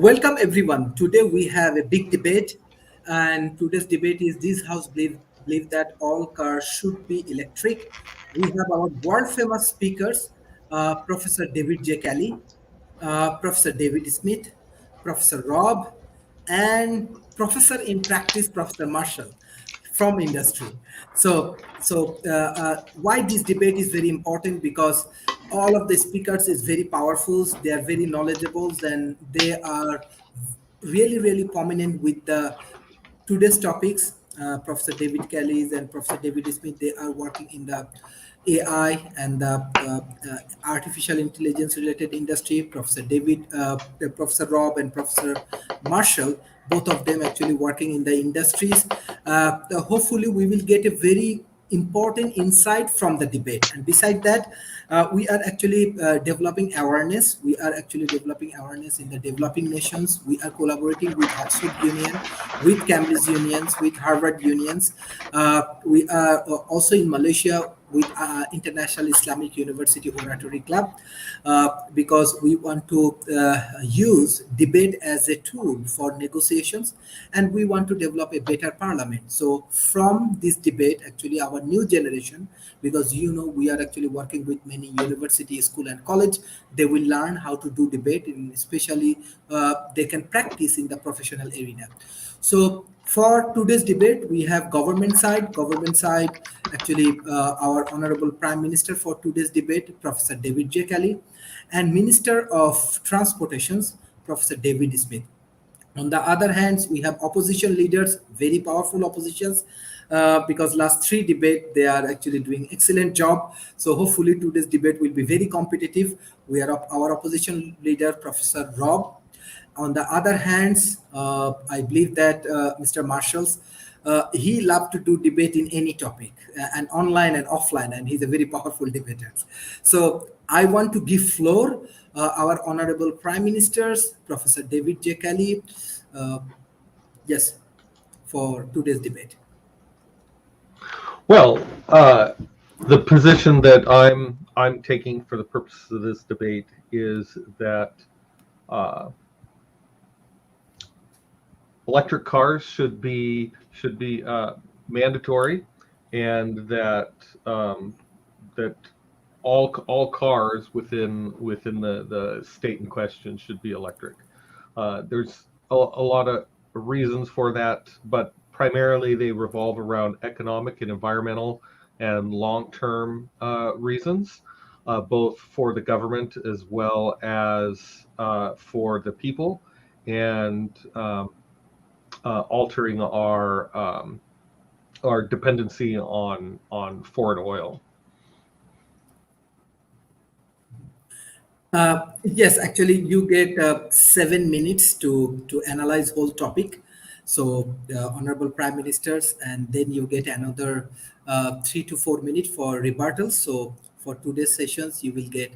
Welcome everyone. Today we have a big debate, and today's debate is this house believe that all cars should be electric. We have our world famous speakers, Professor David J. Kelly, Professor David Smith, Professor Rob, and Professor in Practice, Professor Marshall from industry. Why this debate is very important because all of the speakers is very powerful. They are very knowledgeable, and they are really prominent with the today's topics. Professor David Kelly and Professor David Smith, they are working in the AI and the artificial intelligence related industry. Professor Rob and Professor Marshall, both of them actually working in the industries. Hopefully, we will get a very important insight from the debate. And beside that, we are actually developing awareness. We are actually developing awareness in the developing nations. We are collaborating with Oxford Union, with Cambridge Unions, with Harvard Unions. We are also in Malaysia with International Islamic University Oratory Club because we want to use debate as a tool for negotiations, and we want to develop a better parliament. So from this debate, actually our new generation, because we are actually working with many university, school and college, they will learn how to do debate, and especially they can practice in the professional arena. So for today's debate, we have government side. Government side, actually, our honorable Prime Minister for today's debate, Professor David J. Kelly, and Minister of Transportations, Professor David Smith. On the other hand, we have opposition leaders, very powerful oppositions, because last three debate they are actually doing excellent job. So hopefully today's debate will be very competitive. We are our opposition leader, Professor Rob. On the other hands, I believe that Mr. Marshalls, he loved to do debate in any topic, and online and offline, and he's a very powerful debater. So I want to give floor our honorable Prime Ministers, Professor David J. Kelly, yes, for today's debate. Well, the position that I'm taking for the purposes of this debate is that electric cars should be mandatory, and that that all cars within the state in question should be electric. There's a lot of reasons for that, but primarily they revolve around economic and environmental and long-term reasons, both for the government as well as for the people, and altering our dependency on foreign oil. Yes, actually, you get 7 minutes to analyze whole topic. So, honorable prime ministers, and then you get another 3 to 4 minutes for rebuttals. So, for today's sessions, you will get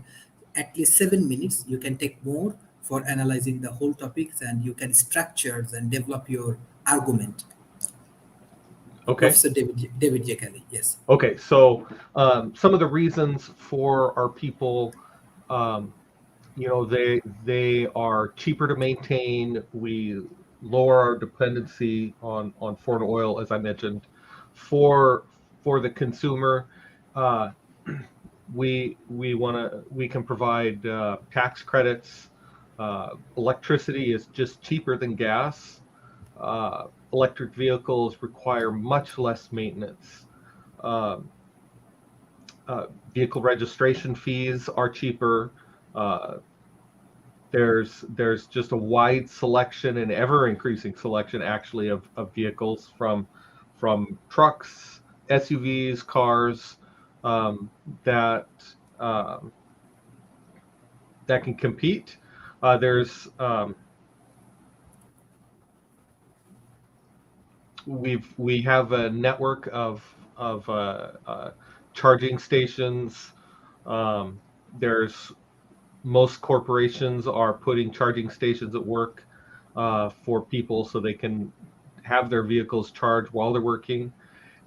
at least 7 minutes. You can take more for analyzing the whole topics, and you can structure and develop your argument. Okay. Professor David J. Kelly, yes. Okay, so some of the reasons for our people, they are cheaper to maintain. We lower our dependency on foreign oil, as I mentioned. For the consumer, we can provide tax credits. Electricity is just cheaper than gas. Electric vehicles require much less maintenance. Vehicle registration fees are cheaper. There's just a wide selection and ever-increasing selection, actually, of vehicles from trucks, SUVs, cars that can compete. We have a network of charging stations. Most corporations are putting charging stations at work for people so they can have their vehicles charged while they're working.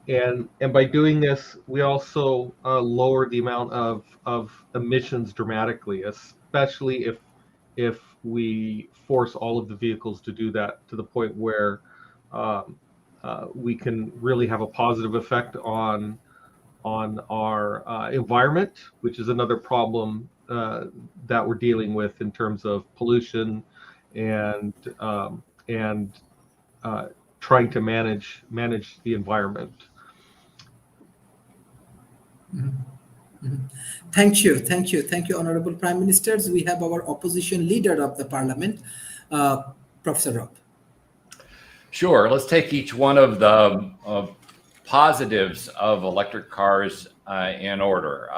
And by doing this, we also lower the amount of emissions dramatically, especially if we force all of the vehicles to do that to the point where um, we can really have a positive effect on our environment, which is another problem that we're dealing with in terms of pollution and and trying to manage the environment. Thank you, Honorable Prime Ministers. We have our opposition leader of the Parliament, uh, Professor Rob. Sure. Let's take each one of the positives of electric cars in order.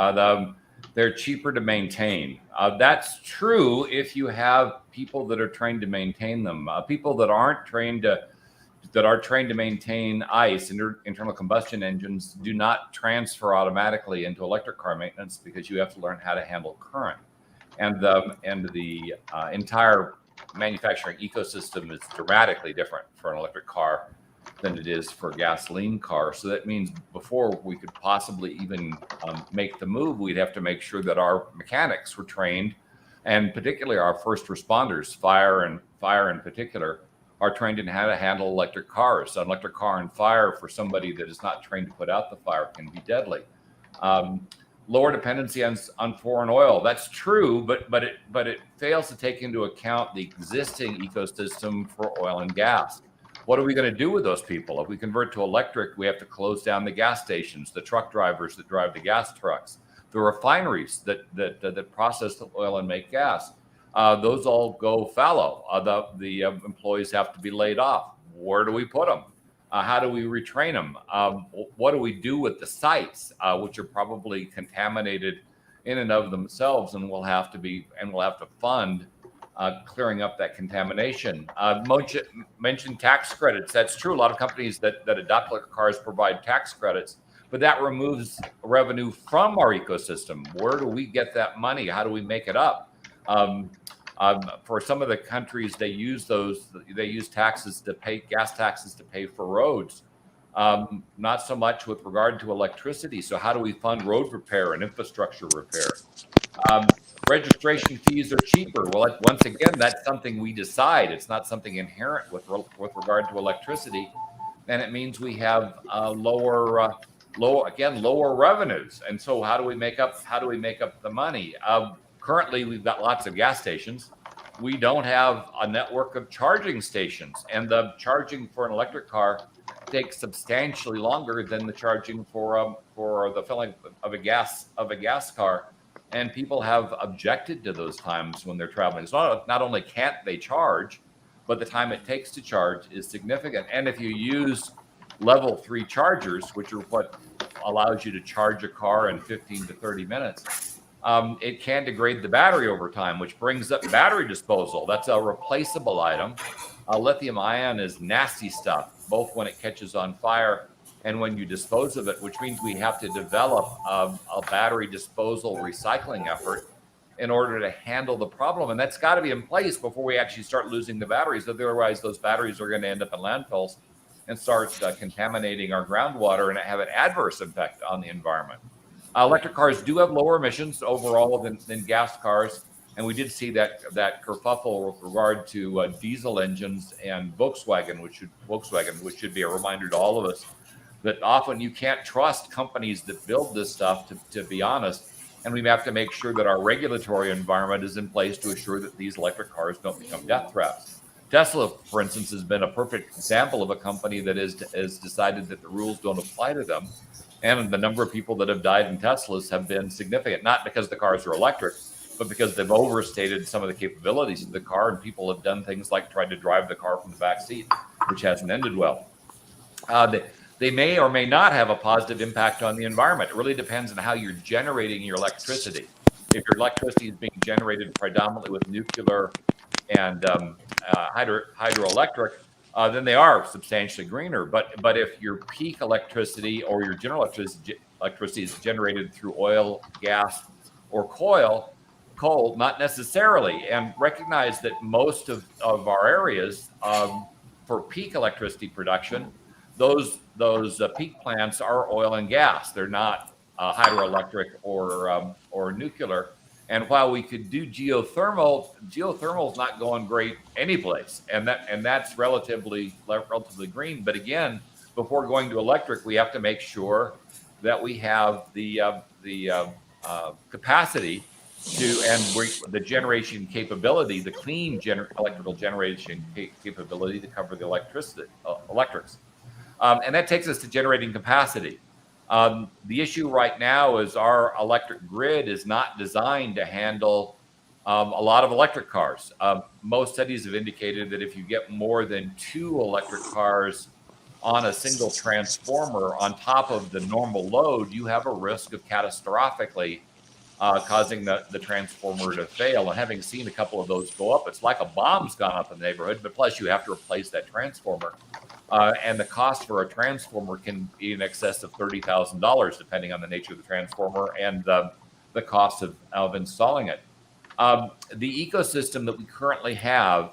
They're cheaper to maintain. That's true if you have people that are trained to maintain them. People that aren't trained to that are trained to maintain ICE, internal combustion engines, do not transfer automatically into electric car maintenance because you have to learn how to handle current. And the entire manufacturing ecosystem is dramatically different for an electric car than it is for a gasoline car. So that means before we could possibly even make the move, we'd have to make sure that our mechanics were trained, and particularly our first responders, fire in particular, are trained in how to handle electric cars. An electric car on fire for somebody that is not trained to put out the fire can be deadly. Lower dependency on foreign oil. That's true, but it fails to take into account the existing ecosystem for oil and gas. What are we going to do with those people? If we convert to electric, we have to close down the gas stations, the truck drivers that drive the gas trucks, the refineries that process the oil and make gas. Those all go fallow. The employees have to be laid off. Where do we put them? How do we retrain them? What do we do with the sites, which are probably contaminated in and of themselves, and we'll have to fund clearing up that contamination. Mentioned tax credits. That's true. A lot of companies that adopt electric cars provide tax credits, but that removes revenue from our ecosystem. Where do we get that money? How do we make it up? For some of the countries, they use taxes to pay, gas taxes to pay for roads. Not so much with regard to electricity. So how do we fund road repair and infrastructure repair? Registration fees are cheaper. Well, once again, that's something we decide. It's not something inherent with regard to electricity, and it means we have lower revenues. And so how do we make up the money? Currently, we've got lots of gas stations. We don't have a network of charging stations, and the charging for an electric car takes substantially longer than the charging for the filling of a gas car. And people have objected to those times when they're traveling. So not only can't they charge, but the time it takes to charge is significant. And if you use level 3 chargers, which are what allows you to charge a car in 15 to 30 minutes, it can degrade the battery over time, which brings up battery disposal. That's a replaceable item. Lithium ion is nasty stuff, both when it catches on fire and when you dispose of it, which means we have to develop a battery disposal recycling effort in order to handle the problem. And that's got to be in place before we actually start losing the batteries. Otherwise, those batteries are going to end up in landfills and start contaminating our groundwater and have an adverse effect on the environment. Electric cars do have lower emissions overall than gas cars. And we did see that kerfuffle with regard to diesel engines and Volkswagen, which should be a reminder to all of us that often you can't trust companies that build this stuff, to be honest. And we have to make sure that our regulatory environment is in place to assure that these electric cars don't become death traps. Tesla, for instance, has been a perfect example of a company that has decided that the rules don't apply to them. And the number of people that have died in Teslas have been significant, not because the cars are electric, but because they've overstated some of the capabilities of the car, and people have done things like tried to drive the car from the back seat, which hasn't ended well. They may or may not have a positive impact on the environment. It really depends on how you're generating your electricity. If your electricity is being generated predominantly with nuclear and hydroelectric, then they are substantially greener. But if your peak electricity or your general electricity is generated through oil, gas, or coal, not necessarily. And recognize that most of our areas for peak electricity production, those peak plants are oil and gas. They're not hydroelectric or nuclear. And while we could do geothermal is not going great anyplace, and that's relatively green. But again, before going to electric, we have to make sure that we have the capacity the generation capability, the clean electrical generation capability to cover the electrics. And that takes us to generating capacity. The issue right now is our electric grid is not designed to handle a lot of electric cars. Most studies have indicated that if you get more than 2 electric cars on a single transformer on top of the normal load, you have a risk of catastrophically causing the transformer to fail. And having seen a couple of those go up, it's like a bomb's gone up in the neighborhood, but plus you have to replace that transformer. And the cost for a transformer can be in excess of $30,000, depending on the nature of the transformer and the cost of installing it. The ecosystem that we currently have,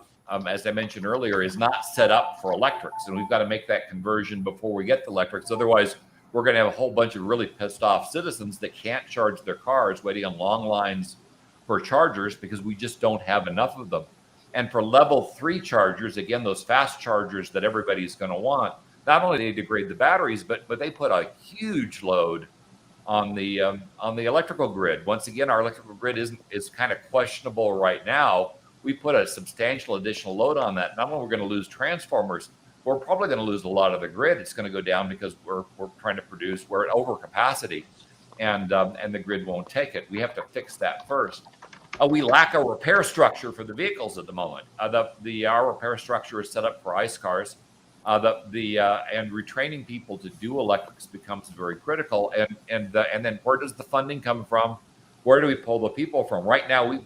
as I mentioned earlier, is not set up for electrics. And we've got to make that conversion before we get to electrics. Otherwise, we're going to have a whole bunch of really pissed off citizens that can't charge their cars, waiting on long lines for chargers because we just don't have enough of them. And for level 3 chargers, again, those fast chargers that everybody's going to want, not only do they degrade the batteries, but they put a huge load on the electrical grid. Once again, our electrical grid is kind of questionable right now. We put a substantial additional load on that. Not only we're going to lose transformers, we're probably going to lose a lot of the grid. It's going to go down because we're trying to produce, we're at overcapacity, and the grid won't take it. We have to fix that first. We lack a repair structure for the vehicles at the moment. Our repair structure is set up for ICE cars. And retraining people to do electrics becomes very critical. And then where does the funding come from? Where do we pull the people from? Right now,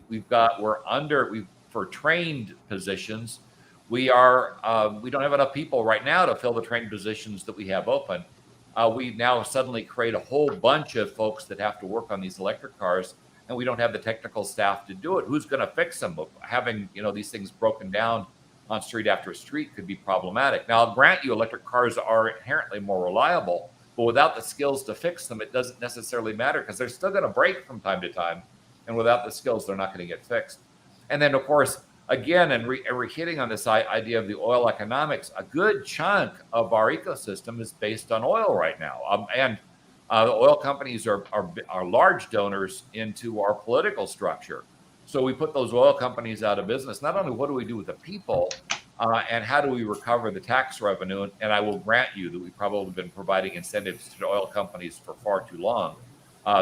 for trained positions, we don't have enough people right now to fill the trained positions that we have open. We now suddenly create a whole bunch of folks that have to work on these electric cars, and we don't have the technical staff to do it. Who's going to fix them? Having these things broken down on street after street could be problematic. Now, I'll grant you, electric cars are inherently more reliable, but without the skills to fix them, it doesn't necessarily matter because they're still going to break from time to time, and without the skills, they're not going to get fixed. And then, of course, again, and we're hitting on this idea of the oil economics. A good chunk of our ecosystem is based on oil right now, and the oil companies are large donors into our political structure. So we put those oil companies out of business. Not only what do we do with the people, and how do we recover the tax revenue? And I will grant you that we've probably been providing incentives to the oil companies for far too long.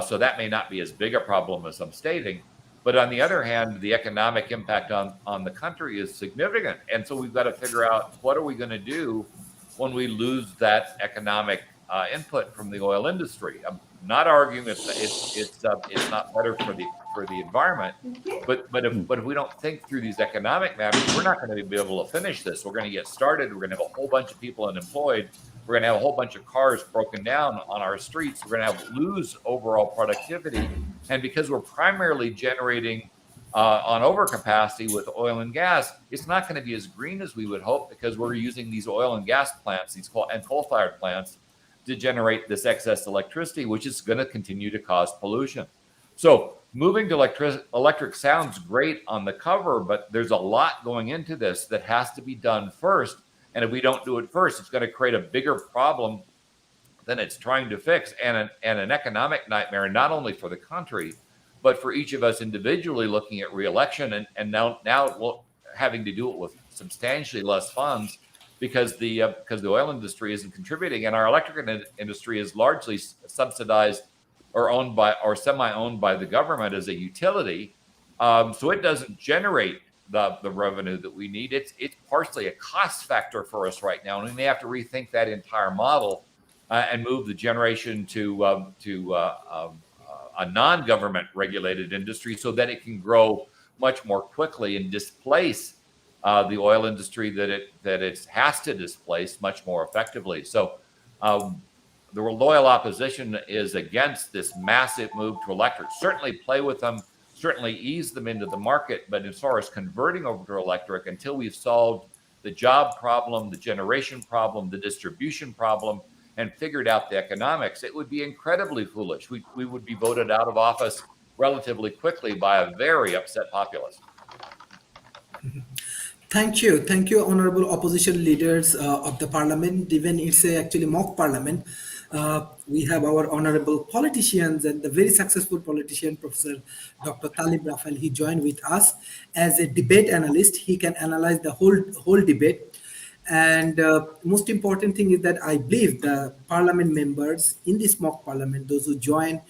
So that may not be as big a problem as I'm stating. But on the other hand, the economic impact on the country is significant. And so we've got to figure out what are we going to do when we lose that economic input from the oil industry. I'm not arguing it's not better for the environment, but if we don't think through these economic matters, we're not going to be able to finish this. We're going to get started. We're going to have a whole bunch of people unemployed. We're going to have a whole bunch of cars broken down on our streets. We're going to lose overall productivity. And because we're primarily generating on overcapacity with oil and gas, it's not going to be as green as we would hope because we're using these oil and gas plants, these coal-fired plants, to generate this excess electricity, which is going to continue to cause pollution. So moving to electric sounds great on the cover, but there's a lot going into this that has to be done first. And if we don't do it first, it's going to create a bigger problem than it's trying to fix, and an economic nightmare, not only for the country, but for each of us individually looking at re-election and now having to do it with substantially less funds because the oil industry isn't contributing, and our electric industry is largely subsidized or owned by or semi-owned by the government as a utility, so it doesn't generate the revenue that we need. It's partially a cost factor for us right now, and we may have to rethink that entire model and move the generation to a non-government regulated industry so that it can grow much more quickly and displace the oil industry that it has to displace much more effectively. So the loyal opposition is against this massive move to electric. Certainly play with them, certainly ease them into the market, but as far as converting over to electric, until we've solved the job problem, the generation problem, the distribution problem, and figured out the economics, it would be incredibly foolish. We would be voted out of office relatively quickly by a very upset populace. Thank you, honorable opposition leaders of the parliament. Even it's a actually mock parliament. We have our honorable politicians and the very successful politician, Professor Dr. Talib Rafal. He joined with us as a debate analyst. He can analyze the whole debate. And most important thing is that I believe the parliament members in this mock parliament, those who join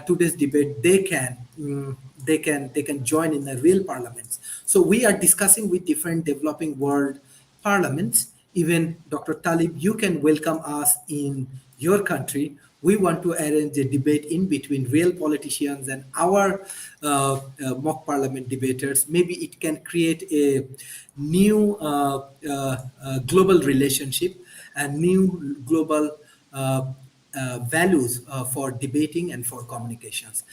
today's debate, they can join in the real parliaments. So we are discussing with different developing world parliaments. Even Dr. Talib, you can welcome us in your country. We want to arrange a debate in between real politicians and our mock parliament debaters. Maybe it can create a new global relationship and new global values for debating and for communications.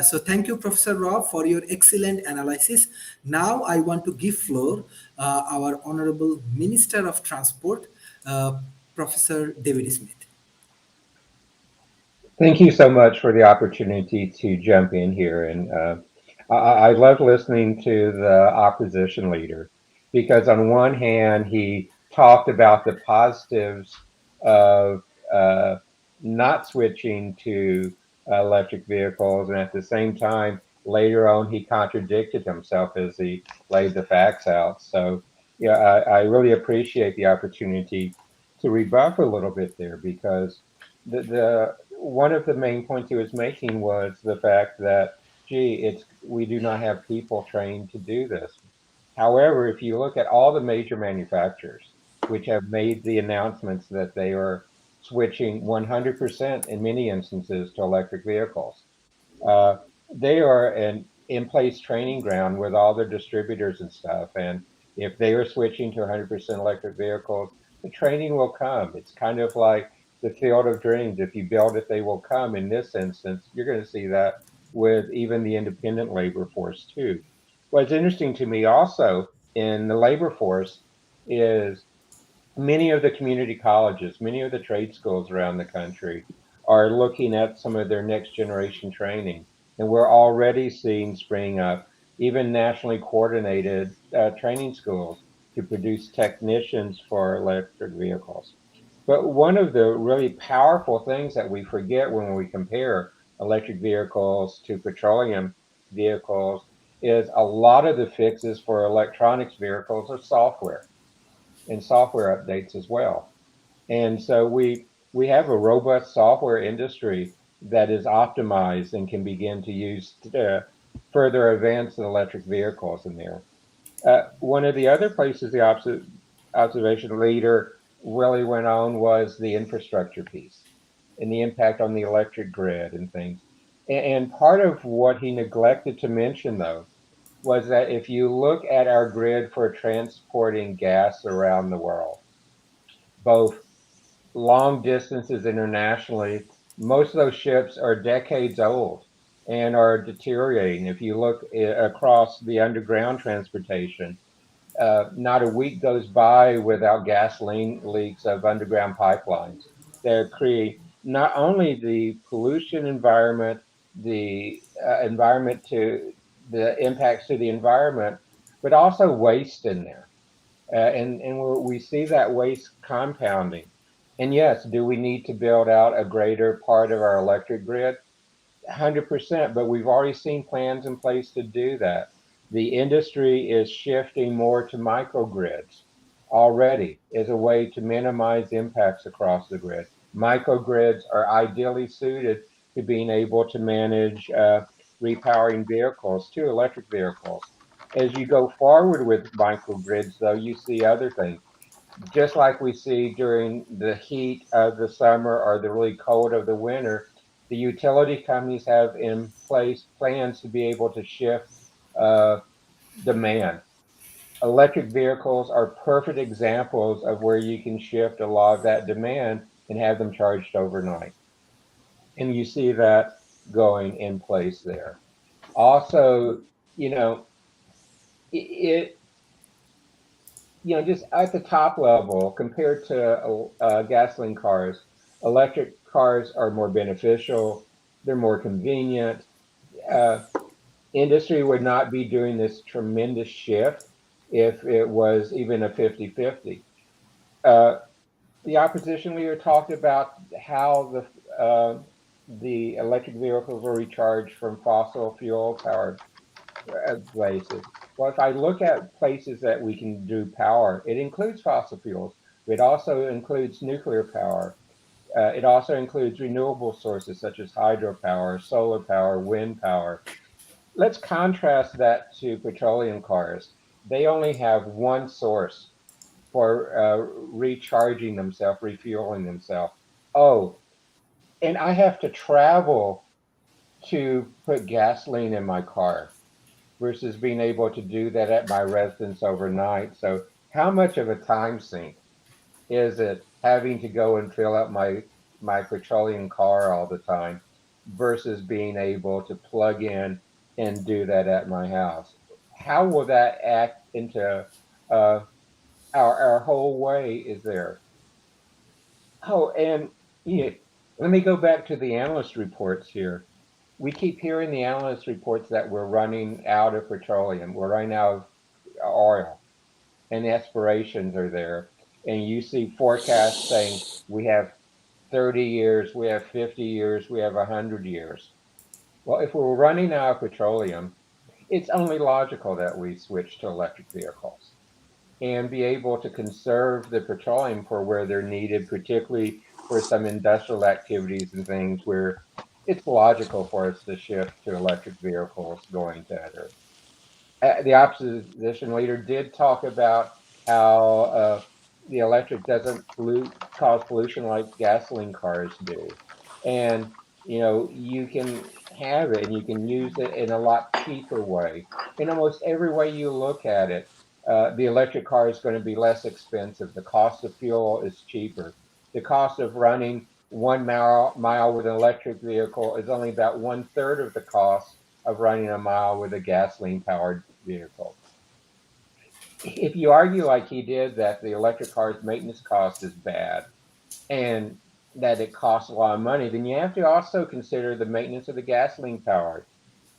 So thank you, Professor Rob, for your excellent analysis. Now I want to give floor our Honorable Minister of Transport, Professor David Smith. Thank you so much for the opportunity to jump in here. And I love listening to the opposition leader because, on one hand, he talked about the positives of not switching to electric vehicles. And at the same time, later on, he contradicted himself as he laid the facts out. So, yeah, I really appreciate the opportunity to rebuff a little bit there because the one of the main points he was making was the fact that, gee, we do not have people trained to do this. However, if you look at all the major manufacturers which have made the announcements that they are switching 100% in many instances to electric vehicles, uh, they are an in-place training ground with all their distributors and stuff. And if they are switching to 100% electric vehicles, the training will come. It's kind of like the field of dreams. If you build it, they will come. In this instance, you're going to see that with even the independent labor force too. What's interesting to me also in the labor force is many of the community colleges, many of the trade schools around the country are looking at some of their next generation training. And we're already seeing spring up even nationally coordinated training schools to produce technicians for electric vehicles. But one of the really powerful things that we forget when we compare electric vehicles to petroleum vehicles is a lot of the fixes for electronics vehicles are software and software updates as well. And so we have a robust software industry that is optimized and can begin to use to further advance the electric vehicles in there. One of the other places the observation leader really went on was the infrastructure piece and the impact on the electric grid and things. And part of what he neglected to mention, though, was that if you look at our grid for transporting gas around the world, both long distances internationally, most of those ships are decades old and are deteriorating. If you look across the underground transportation, not a week goes by without gasoline leaks of underground pipelines that create not only the pollution environment, the environment to the impacts to the environment, but also waste in there. And we see that waste compounding. And yes, do we need to build out a greater part of our electric grid? 100%, but we've already seen plans in place to do that. The industry is shifting more to microgrids already as a way to minimize impacts across the grid. Microgrids are ideally suited to being able to manage repowering vehicles to electric vehicles. As you go forward with microgrids, though, you see other things just like we see during the heat of the summer or the really cold of the winter, the utility companies have in place plans to be able to shift uh, demand. Electric vehicles are perfect examples of where you can shift a lot of that demand and have them charged overnight. And you see that going in place there. Also, you know, it just at the top level, compared to gasoline cars, electric cars are more beneficial. They're more convenient. industry would not be doing this tremendous shift if it was even a 50-50. Uh, the opposition leader talked about how the electric vehicles are recharged from fossil fuel powered places. Well, if I look at places that we can do power, it includes fossil fuels. It also includes nuclear power. It also includes renewable sources such as hydropower, solar power, wind power. Let's contrast that to petroleum cars. They only have one source for recharging themselves, refueling themselves. Oh, and I have to travel to put gasoline in my car versus being able to do that at my residence overnight. So, how much of a time sink is it having to go and fill up my petroleum car all the time versus being able to plug in and do that at my house? How will that act into our whole way is there? Oh, and yeah, let me go back to the analyst reports here. We keep hearing the analyst reports that we're running out of petroleum, we're running out of oil, and the aspirations are there. And you see forecasts saying we have 30 years, we have 50 years, we have 100 years. Well, if we're running out of petroleum, it's only logical that we switch to electric vehicles and be able to conserve the petroleum for where they're needed, particularly for some industrial activities and things where it's logical for us to shift to electric vehicles going to other. The opposition leader did talk about how the electric doesn't cause pollution like gasoline cars do. And, you can have it and you can use it in a lot cheaper way. In almost every way you look at it, the electric car is going to be less expensive. The cost of fuel is cheaper. The cost of running 1 mile with an electric vehicle is only about one third of the cost of running a mile with a gasoline powered vehicle. If you argue like he did that the electric car's maintenance cost is bad and that it costs a lot of money, then you have to also consider the maintenance of the gasoline powered.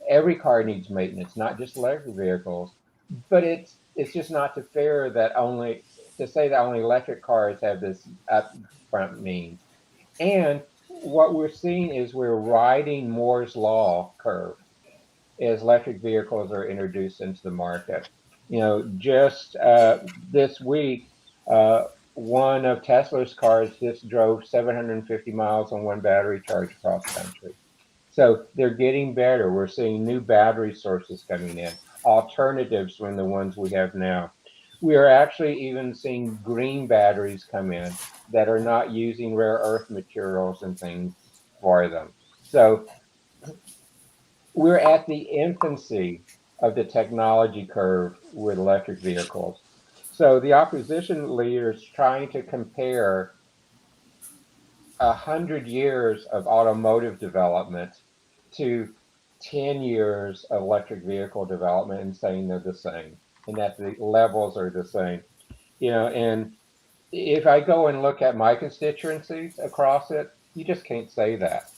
Every car needs maintenance, not just electric vehicles. But it's just not fair that only to say that only electric cars have this upfront means. And what we're seeing is we're riding Moore's law curve as electric vehicles are introduced into the market. Just this week, one of Tesla's cars just drove 750 miles on one battery charge across country. So they're getting better. We're seeing new battery sources coming in, alternatives from the ones we have now. We are actually even seeing green batteries come in that are not using rare earth materials and things for them. So we're at the infancy of the technology curve with electric vehicles. So the opposition leaders trying to compare 100 years of automotive development to 10 years of electric vehicle development and saying they're the same and that the levels are the same. And if I go and look at my constituencies across it, you just can't say that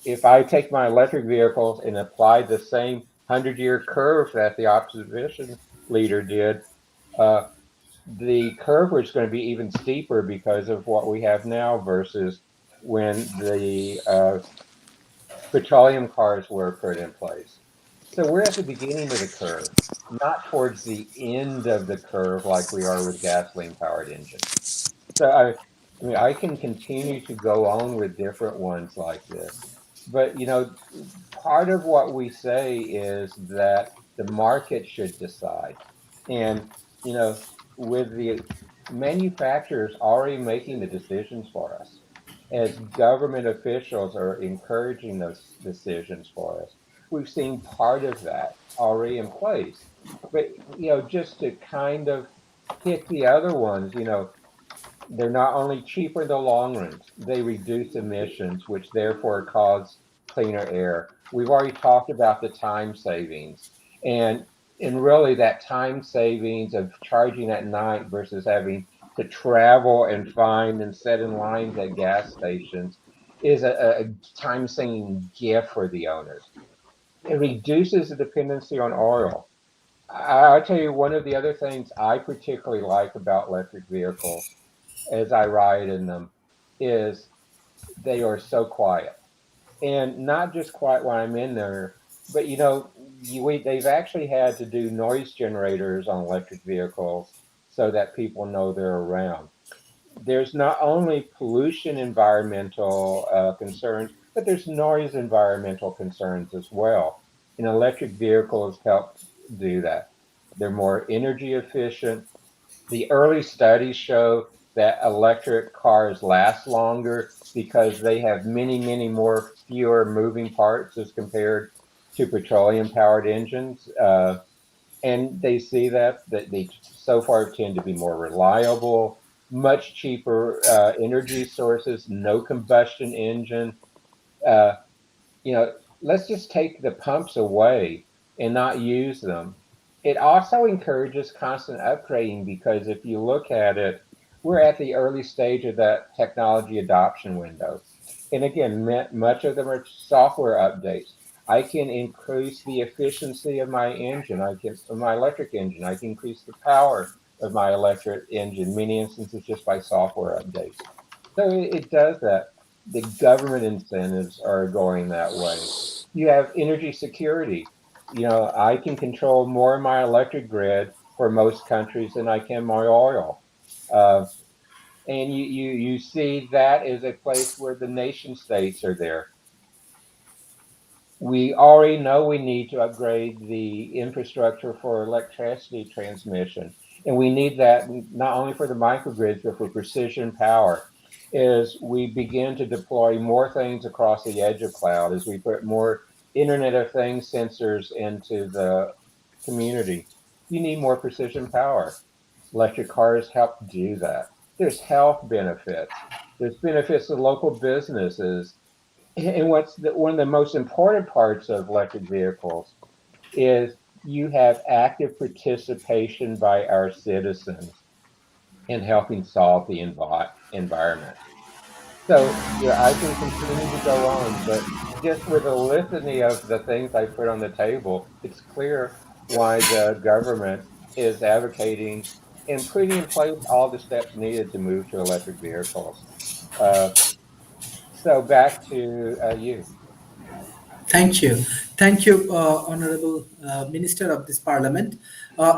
if I take my electric vehicles and apply the same 100-year curve that the opposition leader did, uh, the curve is going to be even steeper because of what we have now versus when the petroleum cars were put in place. So we're at the beginning of the curve, not towards the end of the curve like we are with gasoline powered engines. So I mean, I can continue to go on with different ones like this. But, part of what we say is that the market should decide. And, you know, with the manufacturers already making the decisions for us, as government officials are encouraging those decisions for us, we've seen part of that already in place. But, just to kind of hit the other ones, they're not only cheaper in the long run, they reduce emissions, which therefore cause cleaner air. We've already talked about the time savings. And really that time savings of charging at night versus having to travel and find and set in lines at gas stations is a time-saving gift for the owners. It reduces the dependency on oil. I'll tell you one of the other things I particularly like about electric vehicles as I ride in them is they are so quiet. And not just quiet when I'm in there, but they've actually had to do noise generators on electric vehicles so that people know they're around. There's not only pollution environmental concerns, but there's noise environmental concerns as well. And electric vehicles help do that. They're more energy efficient. The early studies show that electric cars last longer because they have many, many more fewer moving parts as compared to petroleum powered engines. And they see that they so far tend to be more reliable, much cheaper energy sources, no combustion engine. Uh, let's just take the pumps away and not use them. It also encourages constant upgrading because if you look at it, we're at the early stage of that technology adoption window. And again, much of them are software updates. I can increase the efficiency of my engine. Of my electric engine. I can increase the power of my electric engine. Many instances just by software updates. So it does that. The government incentives are going that way. You have energy security. I can control more of my electric grid for most countries than I can my oil. Uh, and you see that is a place where the nation states are there. We already know we need to upgrade the infrastructure for electricity transmission. And we need that not only for the microgrids, but for precision power. As we begin to deploy more things across the edge of cloud, as we put more Internet of Things sensors into the community, you need more precision power. Electric cars help do that. There's health benefits. There's benefits to local businesses. And one of the most important parts of electric vehicles is you have active participation by our citizens in helping solve the environment. So, I can continue to go on, but just with a litany of the things I put on the table, it's clear why the government is advocating and putting in place all the steps needed to move to electric vehicles. Uh, so back to you. Thank you. Thank you, Honorable Minister of this Parliament.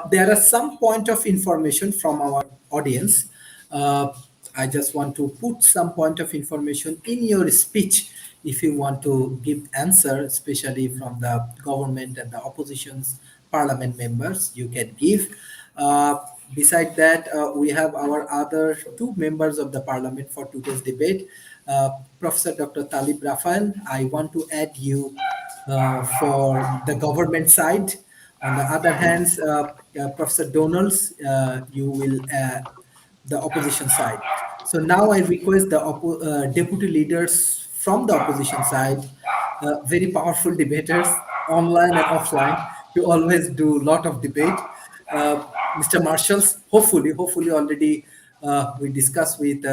There are some point of information from our audience. Uh, I just want to put some point of information in your speech if you want to give answer, especially from the government and the opposition's parliament members, you can give. Uh, Beside that, we have our other two members of the parliament for today's debate. Professor Dr. Talib Rafan, I want to add you for the government side. On the other hand, Professor Donalds, you will the opposition side. So now I request the deputy leaders from the opposition side, very powerful debaters, online and offline, to always do a lot of debate. Mr. Marshalls, hopefully already we discussed with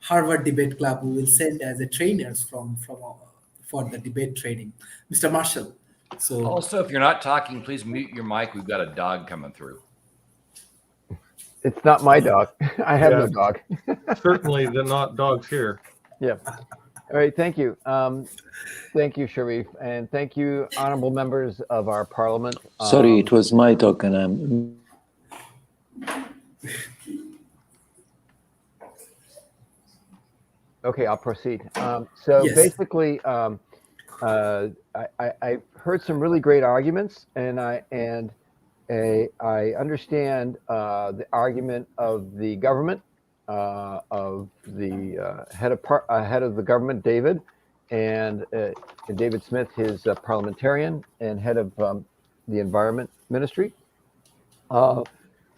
Harvard Debate Club. We will send as a trainers from for the debate training. Mr. Marshall. So Also, if you're not talking, please mute your mic. We've got a dog coming through. It's not my dog. I have no Yeah. dog. Certainly, they're not dogs here. Yeah. All right. Thank you. Thank you, Sharif, and thank you, honorable members of our parliament. Sorry, it was my dog, and I'm. Okay, I'll proceed. So Yes. basically, I heard some really great arguments, and I understand the argument of the government, of the head of the government, David, and David Smith, his parliamentarian and head of the Environment Ministry.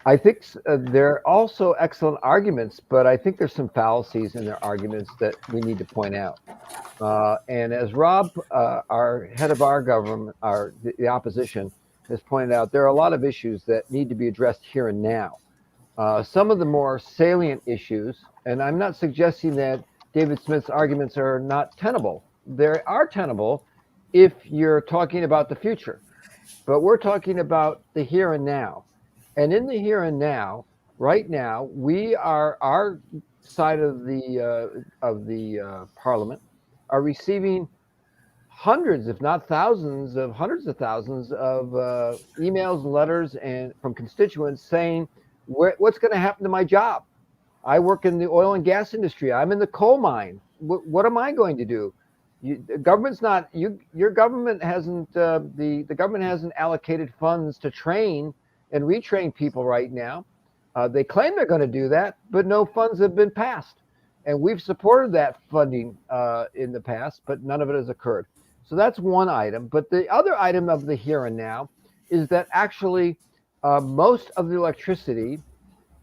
I think there are also excellent arguments, but I think there's some fallacies in their arguments that we need to point out. And as Rob, our head of our government, the opposition, has pointed out, there are a lot of issues that need to be addressed here and now. Some of the more salient issues, and I'm not suggesting that David Smith's arguments are not tenable. They are tenable if you're talking about the future, but we're talking about the here and now. And in the here and now, right now, we are our side of the parliament are receiving hundreds, if not thousands, of hundreds of thousands of emails and letters and from constituents saying, what's going to happen to my job? I work in the oil and gas industry. I'm in the coal mine. What am I going to do? The government's not. Your government hasn't. The government hasn't allocated funds to train and retrain people right now. They claim they're going to do that, but no funds have been passed, and we've supported that funding in the past, but none of it has occurred. So that's one item. But the other item of the here and now is that actually most of the electricity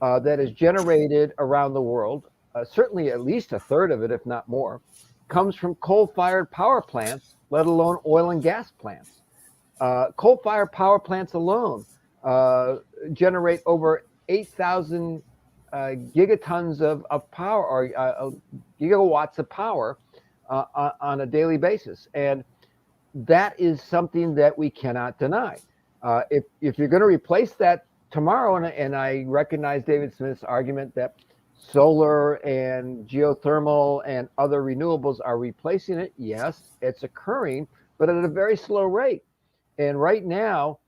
that is generated around the world, certainly at least a third of it, if not more, comes from coal-fired power plants, let alone oil and gas plants. Coal-fired power plants alone generate over 8,000 gigatons of power, or gigawatts of power on a daily basis. And that is something that we cannot deny. If you're going to replace that tomorrow, and I recognize David Smith's argument that solar and geothermal and other renewables are replacing it. Yes, it's occurring, but at a very slow rate. And right now,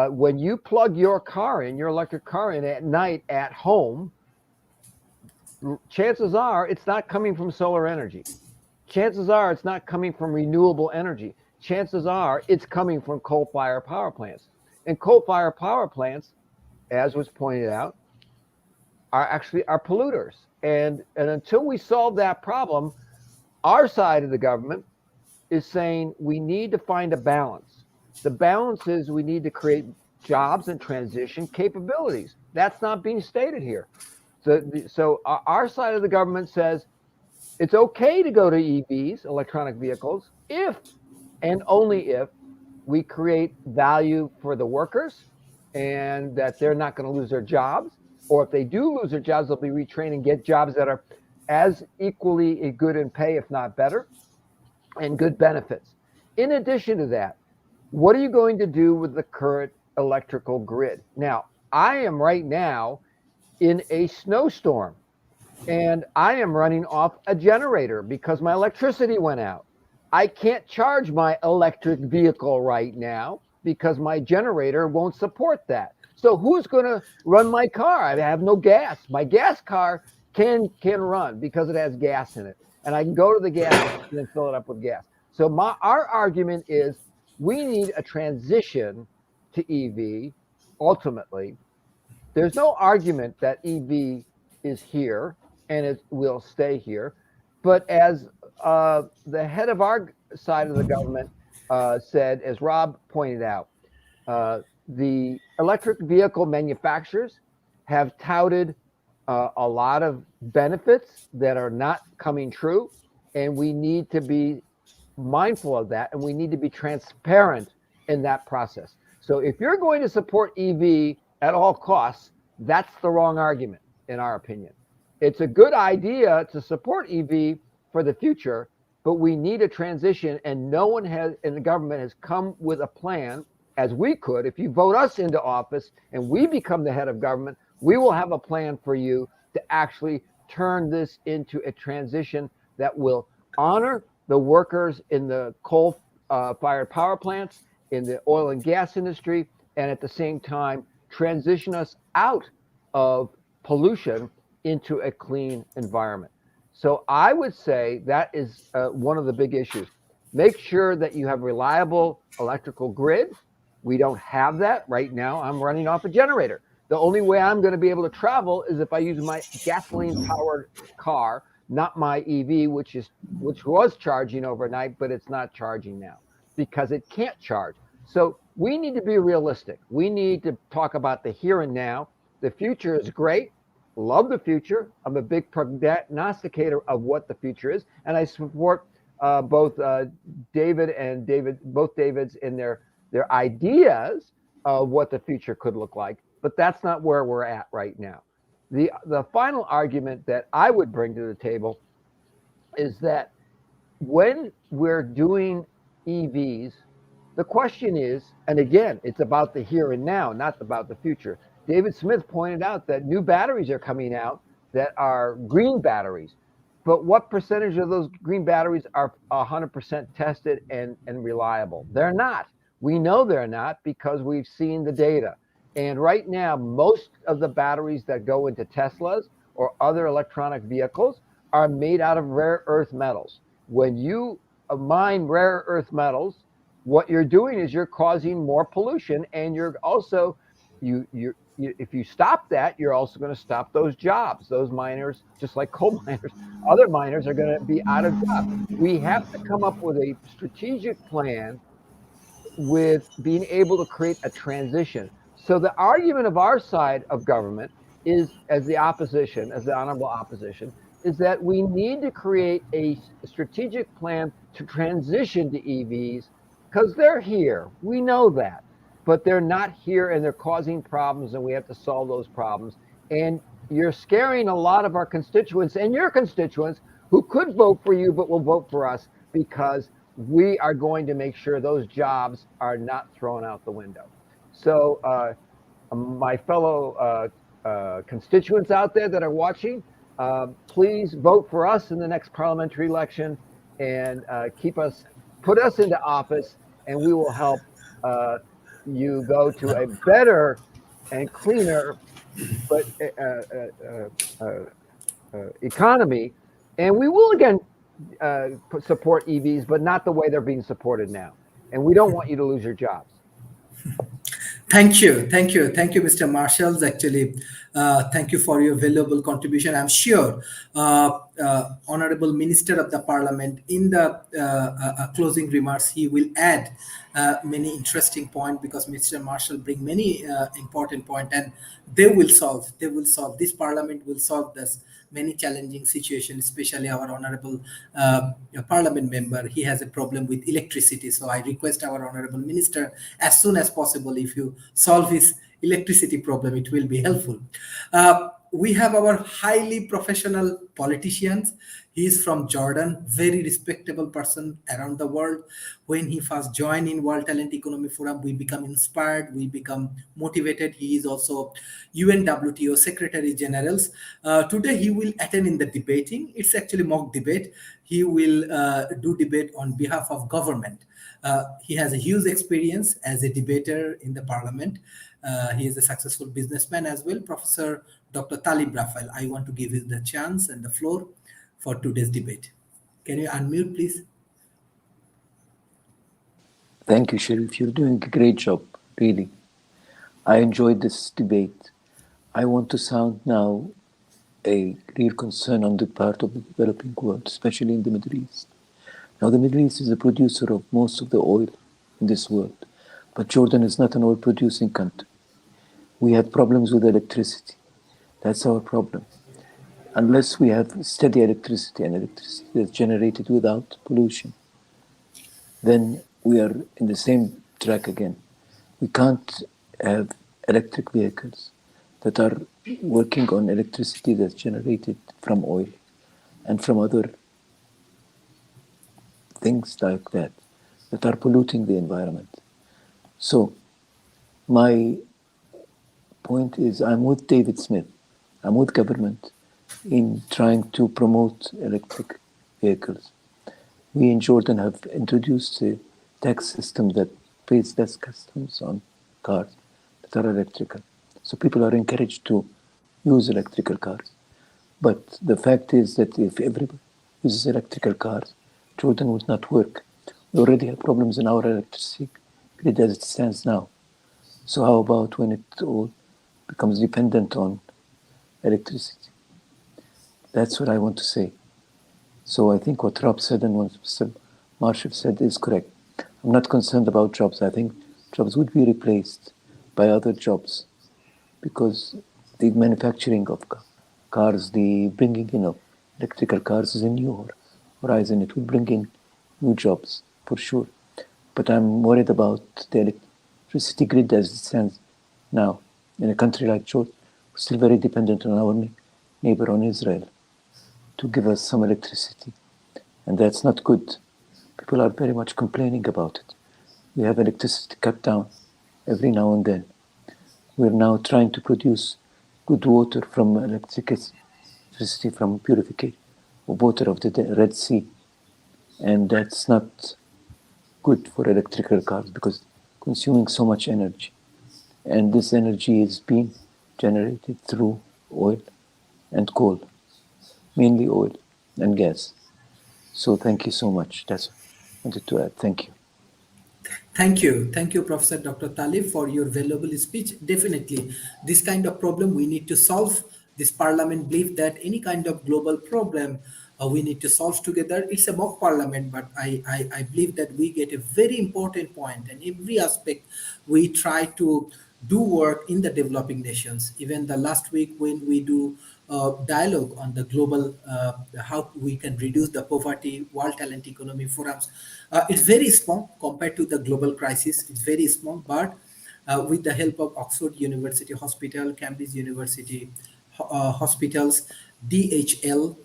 when you plug your car in, your electric car in at night at home, chances are it's not coming from solar energy. Chances are it's not coming from renewable energy. Chances are it's coming from coal-fired power plants. And coal-fired power plants, as was pointed out, are polluters. And until we solve that problem, our side of the government is saying we need to find a balance. The balance is we need to create jobs and transition capabilities. That's not being stated here. So our side of the government says it's okay to go to EVs, electronic vehicles, if and only if we create value for the workers and that they're not going to lose their jobs. Or if they do lose their jobs, they'll be retrained and get jobs that are as equally good in pay, if not better, and good benefits. In addition to that, what are you going to do with the current electrical grid? Now, I am right now in a snowstorm, and I am running off a generator because my electricity went out. I can't charge my electric vehicle right now because my generator won't support that. So who's going to run my car? I have no gas. My gas car can run because it has gas in it, and I can go to the gas station and fill it up with gas. So our argument is we need a transition to EV. Ultimately, there's no argument that EV is here and it will stay here. But as the head of our side of the government said, as Rob pointed out, the electric vehicle manufacturers have touted a lot of benefits that are not coming true, and we need to be mindful of that, and we need to be transparent in that process. So if you're going to support EV at all costs, that's the wrong argument, in our opinion. It's a good idea to support EV for the future, but we need a transition, and no one has in the government has come with a plan, as we could. If you vote us into office and we become the head of government, we will have a plan for you to actually turn this into a transition that will honor the workers in the coal-fired power plants, in the oil and gas industry, and at the same time transition us out of pollution into a clean environment. So I would say that is one of the big issues. Make sure that you have reliable electrical grid. We don't have that right now. I'm running off a generator. The only way I'm going to be able to travel is if I use my gasoline-powered car, not my EV, which was charging overnight, but it's not charging now because it can't charge. So we need to be realistic. We need to talk about the here and now. The future is great. Love the future. I'm a big prognosticator of what the future is, and I support both David and both Davids in their ideas of what the future could look like, but that's not where we're at right now. The final argument that I would bring to the table is that when we're doing EVs, the question is, and again, it's about the here and now, not about the future. David Smith pointed out that new batteries are coming out that are green batteries. But what percentage of those green batteries are 100% tested and reliable? They're not. We know they're not because we've seen the data. And right now, most of the batteries that go into Teslas or other electronic vehicles are made out of rare earth metals. When you mine rare earth metals, what you're doing is you're causing more pollution, and you're also, if you stop that, you're also going to stop those jobs. Those miners, just like coal miners, other miners are going to be out of jobs. We have to come up with a strategic plan with being able to create a transition. So the argument of our side of government is, as the opposition, as the honorable opposition, is that we need to create a strategic plan to transition to EVs, because they're here. We know that. But they're not here, and they're causing problems, and we have to solve those problems. And you're scaring a lot of our constituents and your constituents who could vote for you but will vote for us, because we are going to make sure those jobs are not thrown out the window. So my fellow constituents out there that are watching, please vote for us in the next parliamentary election, and put us into office, and we will help you go to a better and cleaner but economy. And we will again support EVs, but not the way they're being supported now. And we don't want you to lose your jobs. Thank you, Mr. Marshalls. Actually, thank you for your valuable contribution. I'm sure Honorable Minister of the Parliament, in the closing remarks, he will add many interesting points, because Mr. Marshall bring many important points, and they will solve. This Parliament will solve this many challenging situations, especially our honorable parliament member. He has a problem with electricity. So I request our honorable minister, as soon as possible, if you solve his electricity problem, it will be helpful. We have our highly professional politicians. He is from Jordan, very respectable person around the world. When he first joined in World Talent Economy Forum, we become inspired, we become motivated. He is also UNWTO Secretary Generals. Today he will attend in the debating. It's actually mock debate. He will do debate on behalf of government. He has a huge experience as a debater in the parliament. He is a successful businessman as well. Professor Dr. Talib Rafael, I want to give you the chance and the floor for today's debate. Can you unmute, please? Thank you, Sharif. You're doing a great job, really. I enjoyed this debate. I want to sound now a real concern on the part of the developing world, especially in the Middle East. Now, the Middle East is a producer of most of the oil in this world, but Jordan is not an oil-producing country. We have problems with electricity. That's our problem. Unless we have steady electricity, and electricity that's generated without pollution, then we are in the same track again. We can't have electric vehicles that are working on electricity that's generated from oil and from other things like that are polluting the environment. So my point is, I'm with David Smith. I'm with government in trying to promote electric vehicles. We in Jordan have introduced a tax system that pays less customs on cars that are electrical. So people are encouraged to use electrical cars. But the fact is that if everybody uses electrical cars, Jordan would not work. We already have problems in our electricity grid as it stands now. So how about when it all becomes dependent on electricity? That's what I want to say. So I think what Rob said and what Mr. Marshall said is correct. I'm not concerned about jobs. I think jobs would be replaced by other jobs, because the manufacturing of cars, the bringing in of electrical cars is a new horizon. It will bring in new jobs for sure. But I'm worried about the electricity grid as it stands now. In a country like Jordan, we're still very dependent on our neighbor, on Israel, to give us some electricity. and that's not good. People are very much complaining about it. We have electricity cut down every now and then. We're now trying to produce good water from electricity from purification of water of the Red Sea, and that's not good for electrical cars because consuming so much energy. And this energy is being generated through oil and coal, mainly oil and gas. So thank you so much. That's what I wanted to add. Thank you. Thank you, Professor Dr. Talib, for your valuable speech. Definitely, this kind of problem we need to solve. This parliament believe that any kind of global problem we need to solve together. It's a mock parliament, but I believe that we get a very important point, and every aspect we try to do work in the developing nations. Even the last week when we do dialogue on the global how we can reduce the poverty, World Talent Economy Forums. It's very small compared to the global crisis. It's very small, but with the help of Oxford University Hospital, Cambridge University hospitals, DHL,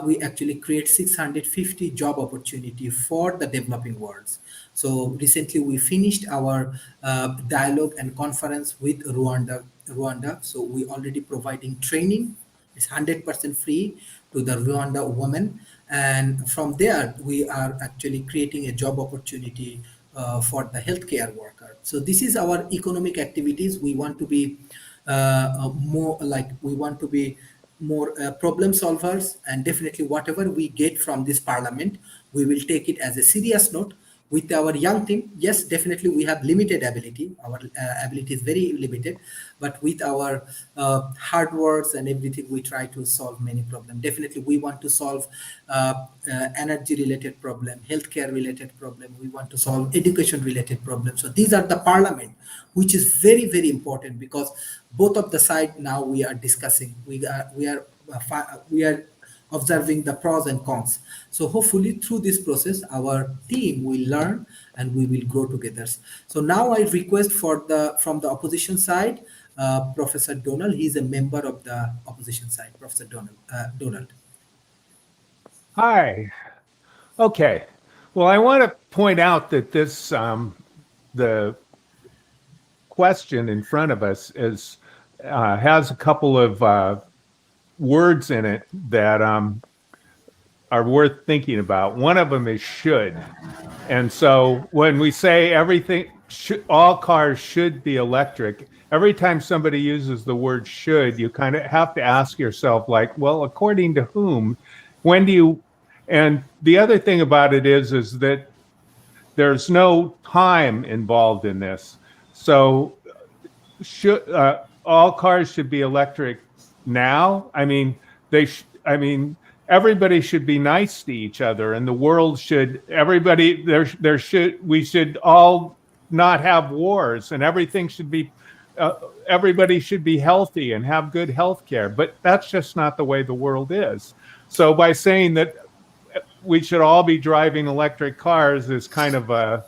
we actually create 650 job opportunity for the developing worlds. So recently we finished our dialogue and conference with Rwanda. So we already providing training. It's 100% free to the Rwanda women. And from there, we are actually creating a job opportunity for the healthcare worker. So this is our economic activities. We want to be more like we want to be more problem solvers, and definitely whatever we get from this parliament, we will take it as a serious note with our young team. Yes, definitely we have limited ability. Our ability is very limited, but with our hard works and everything, we try to solve many problems. Definitely we want to solve energy related problem, healthcare related problem. We want to solve education related problems. So these are the parliament, which is very, very important, because both of the side now we are discussing. We are observing the pros and cons. So hopefully through this process, our team will learn and we will grow together. So now I request for from the opposition side, Professor Donald. He's a member of the opposition side. Professor Donald. Hi. Okay. Well, I want to point out that this the question in front of us is has a couple of words in it that are worth thinking about. One of them is should. And so when we say all cars should be electric, every time somebody uses the word should, you kind of have to ask yourself, like, well, according to whom? When do you? And the other thing about it is that there's no time involved in this. So all cars should be electric now? I mean, everybody should be nice to each other, and the world should. We should all not have wars, and everything should be. Everybody should be healthy and have good health care, but that's just not the way the world is. So by saying that we should all be driving electric cars is kind of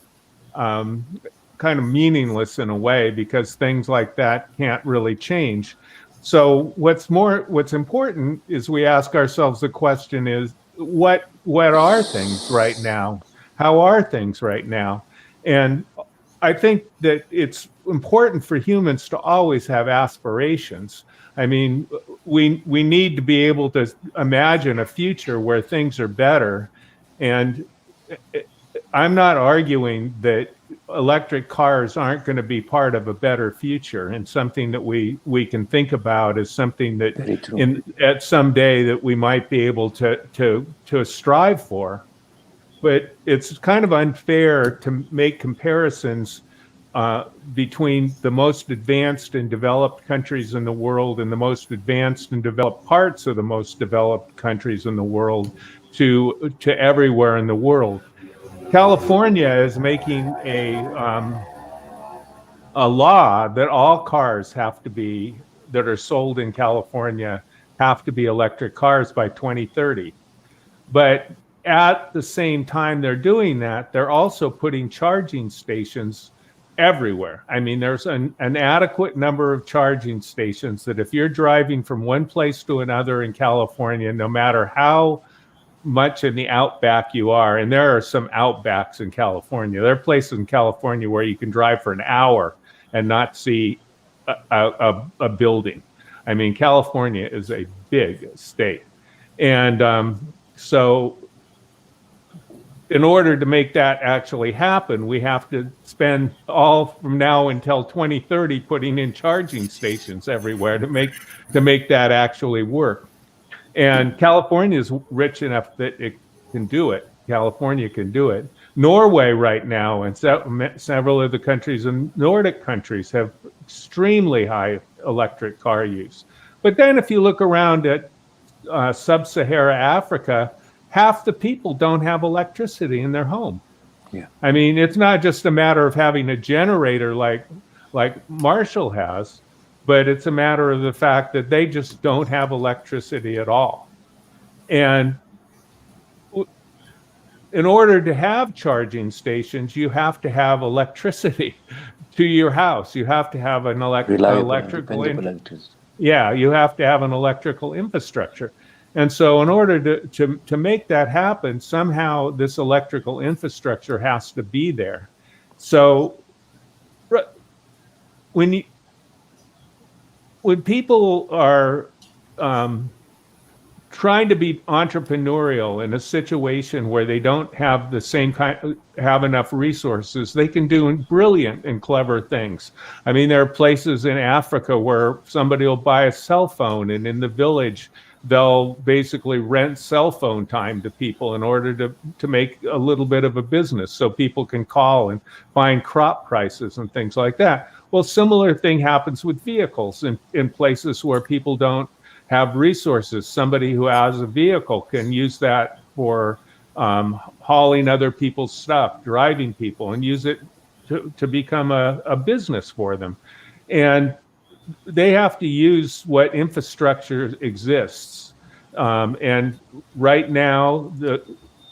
meaningless in a way, because things like that can't really change. So what's important is we ask ourselves the question is, what are things right now? How are things right now? And I think that it's important for humans to always have aspirations. I mean, we need to be able to imagine a future where things are better. And I'm not arguing that electric cars aren't going to be part of a better future, and something that we can think about as something that at some day that we might be able to strive for. But it's kind of unfair to make comparisons between the most advanced and developed countries in the world and the most advanced and developed parts of the most developed countries in the world to everywhere in the world. California is making a law that all cars that are sold in California have to be electric cars by 2030. But at the same time they're doing that, they're also putting charging stations everywhere. I mean, there's an adequate number of charging stations that if you're driving from one place to another in California, no matter how much in the outback you are, and there are some outbacks in California. There are places in California where you can drive for an hour and not see a building. I mean, California is a big state. And so in order to make that actually happen, we have to spend all from now until 2030 putting in charging stations everywhere to make that actually work. And California is rich enough that it can do it. California can do it. Norway right now and several of the countries in Nordic countries have extremely high electric car use. But then if you look around at sub-Sahara Africa, half the people don't have electricity in their home. Yeah. I mean, it's not just a matter of having a generator like Marshall has, but it's a matter of the fact that they just don't have electricity at all. And in order to have charging stations, you have to have electricity to your house. You have to have an electrical electricity. Yeah, you have to have an electrical infrastructure. And so in order to make that happen, somehow this electrical infrastructure has to be there. So when people are trying to be entrepreneurial in a situation where they don't have the same have enough resources, they can do brilliant and clever things. I mean, there are places in Africa where somebody will buy a cell phone, and in the village, they'll basically rent cell phone time to people in order to make a little bit of a business so people can call and find crop prices and things like that. Well, similar thing happens with vehicles in places where people don't have resources. Somebody who has a vehicle can use that for hauling other people's stuff, driving people, and use it to become a business for them. And they have to use what infrastructure exists. And right now, the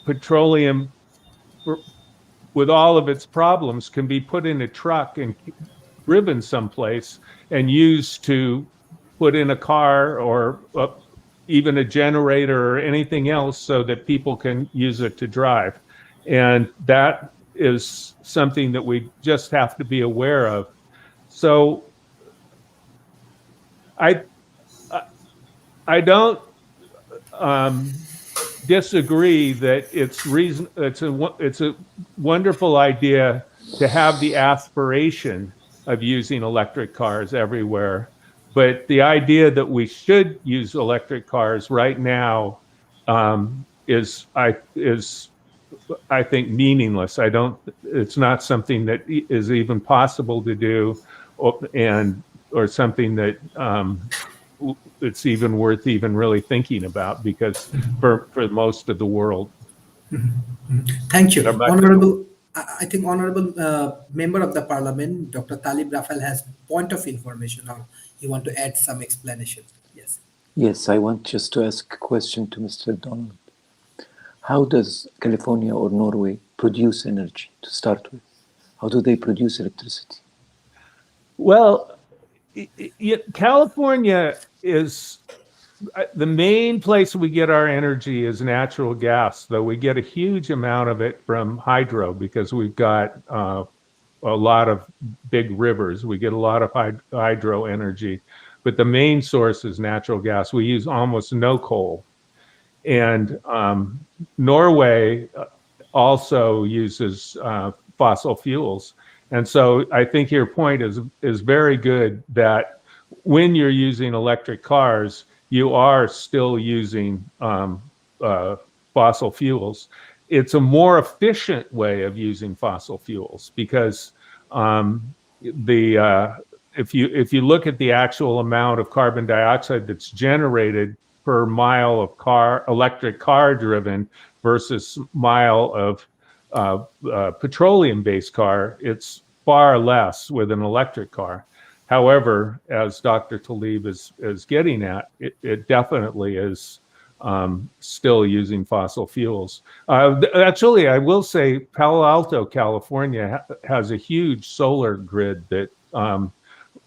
petroleum, with all of its problems, can be put in a truck and driven someplace and used to put in a car or even a generator or anything else so that people can use it to drive. And that is something that we just have to be aware of. So I don't disagree that it's a wonderful idea to have the aspiration of using electric cars everywhere. But the idea that we should use electric cars right now is I think meaningless. It's not something that is even possible to do, or something that it's even worth even really thinking about, because for most of the world. Thank you, Honorable. I think Honorable Member of the Parliament, Dr. Talib Rafal, has point of information, or you want to add some explanation. Yes. Yes, I want just to ask a question to Mr. Donald. How does California or Norway produce energy to start with? How do they produce electricity? Well, California is the main place we get our energy is natural gas, though we get a huge amount of it from hydro because we've got a lot of big rivers. We get a lot of hydro energy, but the main source is natural gas. We use almost no coal. And Norway also uses fossil fuels. And so I think your point is very good, that when you're using electric cars, you are still using fossil fuels. It's a more efficient way of using fossil fuels because if you look at the actual amount of carbon dioxide that's generated per mile of electric car driven versus mile of petroleum-based car, it's far less with an electric car. However, as Dr. Talib is getting at, it definitely is still using fossil fuels. Actually, I will say Palo Alto, California has a huge solar grid that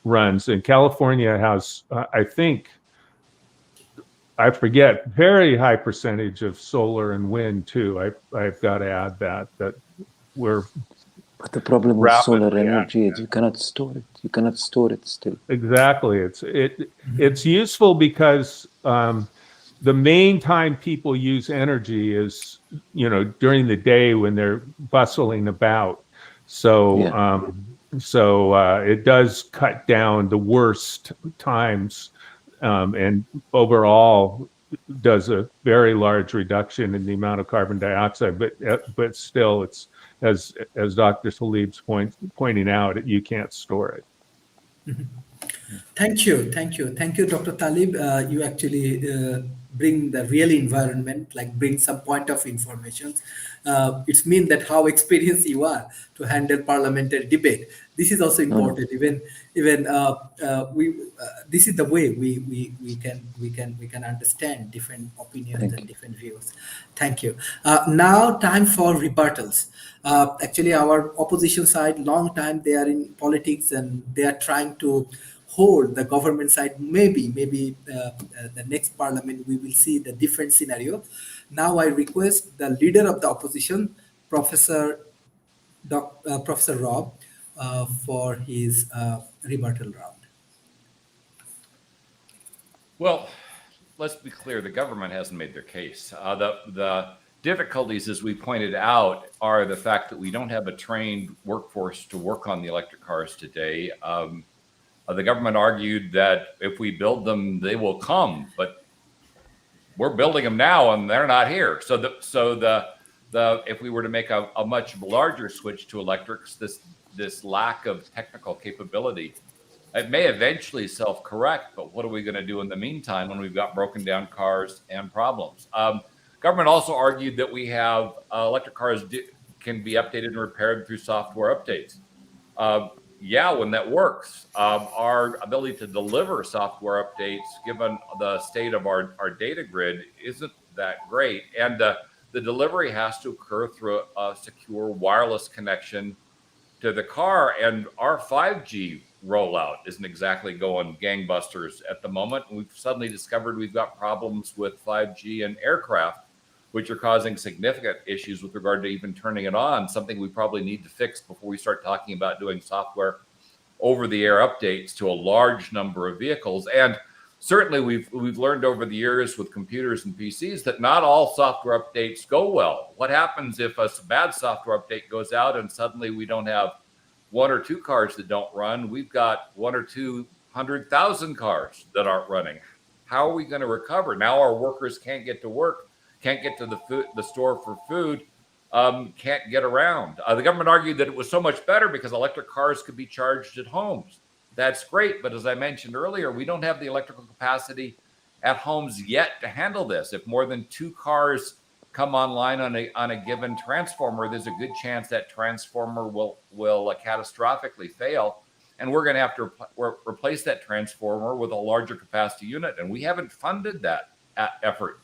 runs, and California has, I think, I forget, very high percentage of solar and wind too. I've got to add that we're But the problem with solar rapidly energy is you cannot store it. You cannot store it still. exactly. It's useful because the main time people use energy is, during the day when they're bustling about. So it does cut down the worst times, and overall does a very large reduction in the amount of carbon dioxide. But still, it's as Dr. Talib's pointing out, you can't store it. Thank you, Dr. Talib. You actually bring the real environment, like bring some point of information. It's mean that how experienced you are to handle parliamentary debate. This is also important. Even we this is the way we can understand different opinions and different views. Thank you. Now time for rebuttals. Actually, our opposition side, long time they are in politics and they are trying to hold the government side. Maybe the next parliament we will see the different scenario. Now I request the leader of the opposition, Professor Rob, for his rebuttal round. Well, let's be clear, the government hasn't made their case. The difficulties, as we pointed out, are the fact that we don't have a trained workforce to work on the electric cars today. The government argued that if we build them, they will come, but we're building them now and they're not here. So if we were to make a much larger switch to electrics, this lack of technical capability, it may eventually self-correct, but what are we going to do in the meantime when we've got broken down cars and problems? Government also argued that we have electric cars can be updated and repaired through software updates. Yeah, when that works, our ability to deliver software updates, given the state of our data grid, isn't that great. And the delivery has to occur through a secure wireless connection to the car. And our 5G rollout isn't exactly going gangbusters at the moment. We've suddenly discovered we've got problems with 5G and aircraft, which are causing significant issues with regard to even turning it on, something we probably need to fix before we start talking about doing software over-the-air updates to a large number of vehicles. And certainly we've learned over the years with computers and PCs that not all software updates go well. What happens if a bad software update goes out and suddenly we don't have 1 or 2 cars that don't run? We've got 1 or 200,000 cars that aren't running. How are we going to recover? Now our workers can't get to work, can't get to the store for food, can't get around. The government argued that it was so much better because electric cars could be charged at homes. That's great, but as I mentioned earlier, we don't have the electrical capacity at homes yet to handle this. If more than 2 cars come online on a given transformer, there's a good chance that transformer will catastrophically fail, and we're going to have to replace that transformer with a larger capacity unit, and we haven't funded that effort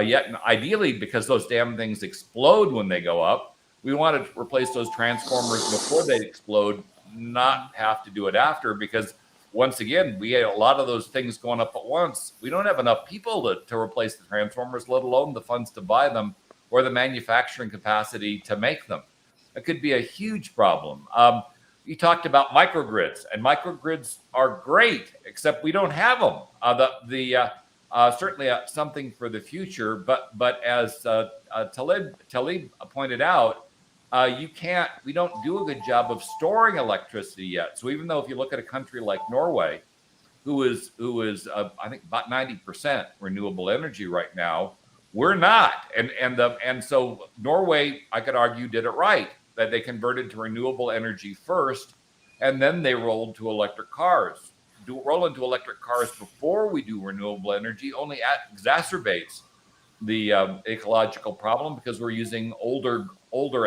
yet. And ideally, because those damn things explode when they go up, we want to replace those transformers before they explode, not have to do it after, because once again, we had a lot of those things going up at once. We don't have enough people to replace the transformers, let alone the funds to buy them or the manufacturing capacity to make them. It could be a huge problem. You talked about microgrids, and microgrids are great, except we don't have them. Certainly something for the future, but as Talib pointed out, we don't do a good job of storing electricity yet. So even though if you look at a country like Norway, who is I think about 90% renewable energy right now, we're not. And so Norway, I could argue, did it right, that they converted to renewable energy first, and then they rolled to electric cars. Roll into electric cars before we do renewable energy only exacerbates the ecological problem, because we're using older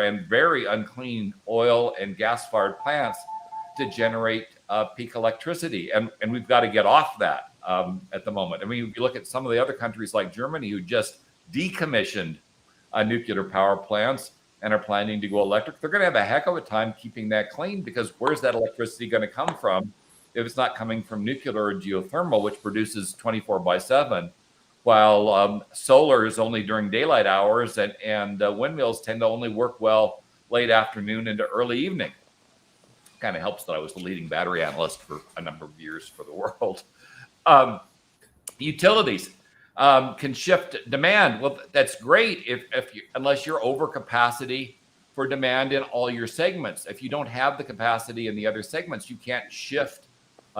and very unclean oil and gas-fired plants to generate peak electricity, and we've got to get off that at the moment. I mean, if you look at some of the other countries like Germany, who just decommissioned nuclear power plants and are planning to go electric, they're going to have a heck of a time keeping that clean, because where's that electricity going to come from if it's not coming from nuclear or geothermal, which produces 24/7 while solar is only during daylight hours, and windmills tend to only work well late afternoon into early evening. Kind of helps that I was the leading battery analyst for a number of years for the world. Utilities can shift demand. Well, that's great if you, unless you're over capacity for demand in all your segments. If you don't have the capacity in the other segments, you can't shift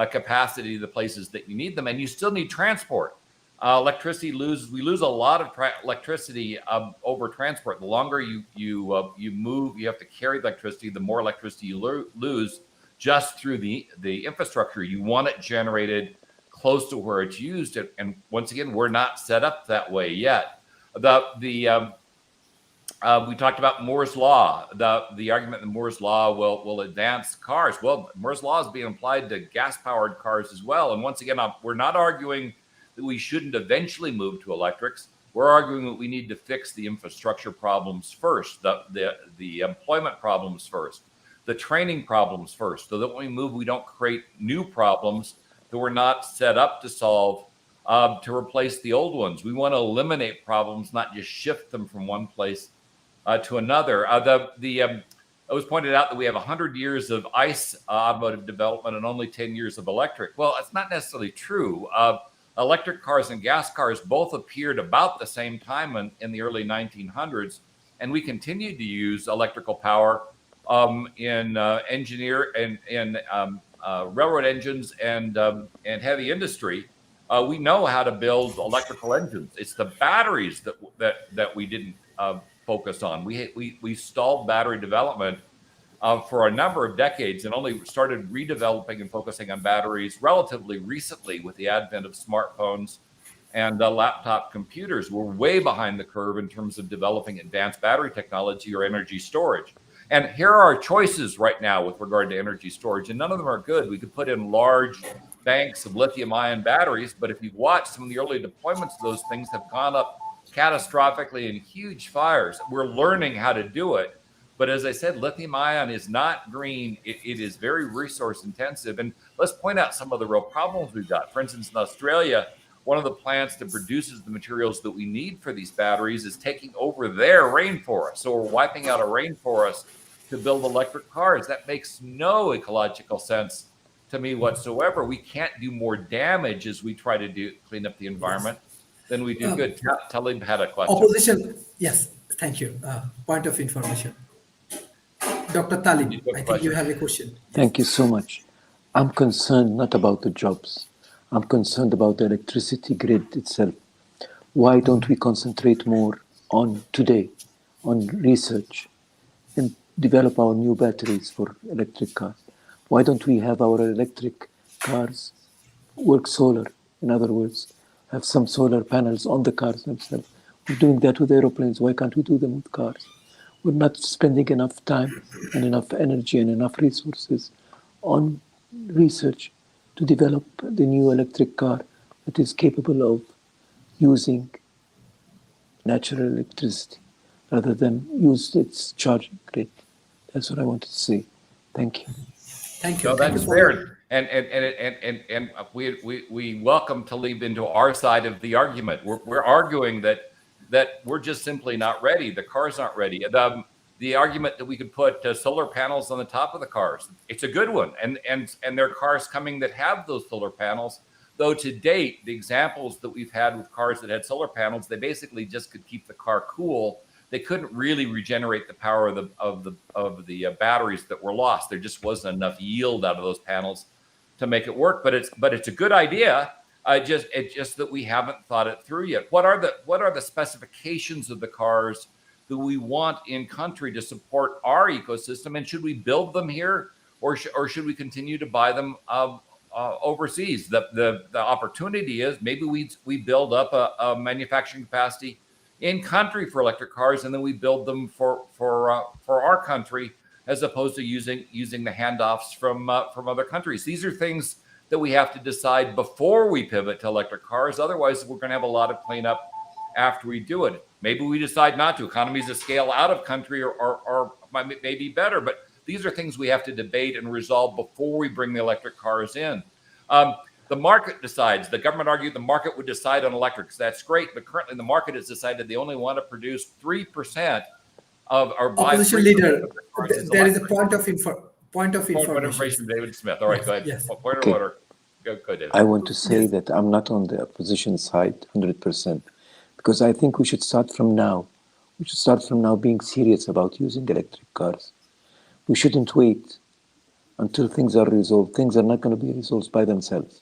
capacity to the places that you need them, and you still need transport. We lose a lot of electricity over transport. The longer you move, you have to carry electricity, the more electricity you lose just through the infrastructure. You want it generated close to where it's used, and once again, we're not set up that way yet. We talked about Moore's law. The argument that Moore's law will advance cars. Well, Moore's law is being applied to gas-powered cars as well. And once again, we're not arguing that we shouldn't eventually move to electrics. We're arguing that we need to fix the infrastructure problems first, the employment problems first, the training problems first, so that when we move, we don't create new problems that we're not set up to solve to replace the old ones. We want to eliminate problems, not just shift them from one place to another. It was pointed out that we have 100 years of ICE automotive development and only 10 years of electric. Well, it's not necessarily true. Electric cars and gas cars both appeared about the same time in the early 1900s, and we continued to use electrical power in railroad engines and heavy industry. We know how to build electrical engines. It's the batteries that we didn't focus on. We stalled battery development for a number of decades and only started redeveloping and focusing on batteries relatively recently with the advent of smartphones and laptop computers. We're way behind the curve in terms of developing advanced battery technology or energy storage. And here are our choices right now with regard to energy storage, and none of them are good. We could put in large banks of lithium-ion batteries, but if you watch some of the early deployments of those things have gone up catastrophically in huge fires. We're learning how to do it. But as I said, lithium-ion is not green. It is very resource intensive. And let's point out some of the real problems we've got. For instance, in Australia, one of the plants that produces the materials that we need for these batteries is taking over their rainforest. So we're wiping out a rainforest to build electric cars. That makes no ecological sense to me whatsoever. We can't do more damage as we try to clean up the environment than we do good. Talib had a question. Opposition, yes, thank you. Point of information. Dr. Talib, I think you have a question. Thank you so much. I'm concerned not about the jobs. I'm concerned about the electricity grid itself. Why don't we concentrate more on research and develop our new batteries for electric cars? Why don't we have our electric cars work solar? In other words, have some solar panels on the cars themselves. We're doing that with aeroplanes. Why can't we do them with cars? We're not spending enough time and enough energy and enough resources on research to develop the new electric car that is capable of using natural electricity rather than use its charging grid. That's what I wanted to say. Thank you. Thank you. No, that's fair. And we welcome Talib into our side of the argument. We're arguing that we're just simply not ready. The car's not ready. The argument that we could put solar panels on the top of the cars, it's a good one. And there are cars coming that have those solar panels. Though to date, the examples that we've had with cars that had solar panels, they basically just could keep the car cool. They couldn't really regenerate the power of the batteries that were lost. There just wasn't enough yield out of those panels to make it work. But it's a good idea. It's just that we haven't thought it through yet. What are the specifications of the cars that we want in country to support our ecosystem? And should we build them here, or should we continue to buy them overseas? The opportunity is maybe we build up a manufacturing capacity in country for electric cars, and then we build them for our country, as opposed to using the handoffs from other countries. These are things that we have to decide before we pivot to electric cars. Otherwise, we're going to have a lot of cleanup after we do it. Maybe we decide not to. Economies of scale out of country or may be better, but these are things we have to debate and resolve before we bring the electric cars in. the market decides. The government argued the market would decide on electrics. That's great, but currently the market has decided they only want to produce 3% of or buy Opposition 3% leader, of the cars as there is a electric. point of Point of information. information, David Smith. All right, Yes, go ahead. yes. Point of Okay. order. Go, David. I want to say Yes. that I'm not on the opposition side 100%, because I think we should start from now. We should start from now being serious about using electric cars. We shouldn't wait until things are resolved. Things are not going to be resolved by themselves.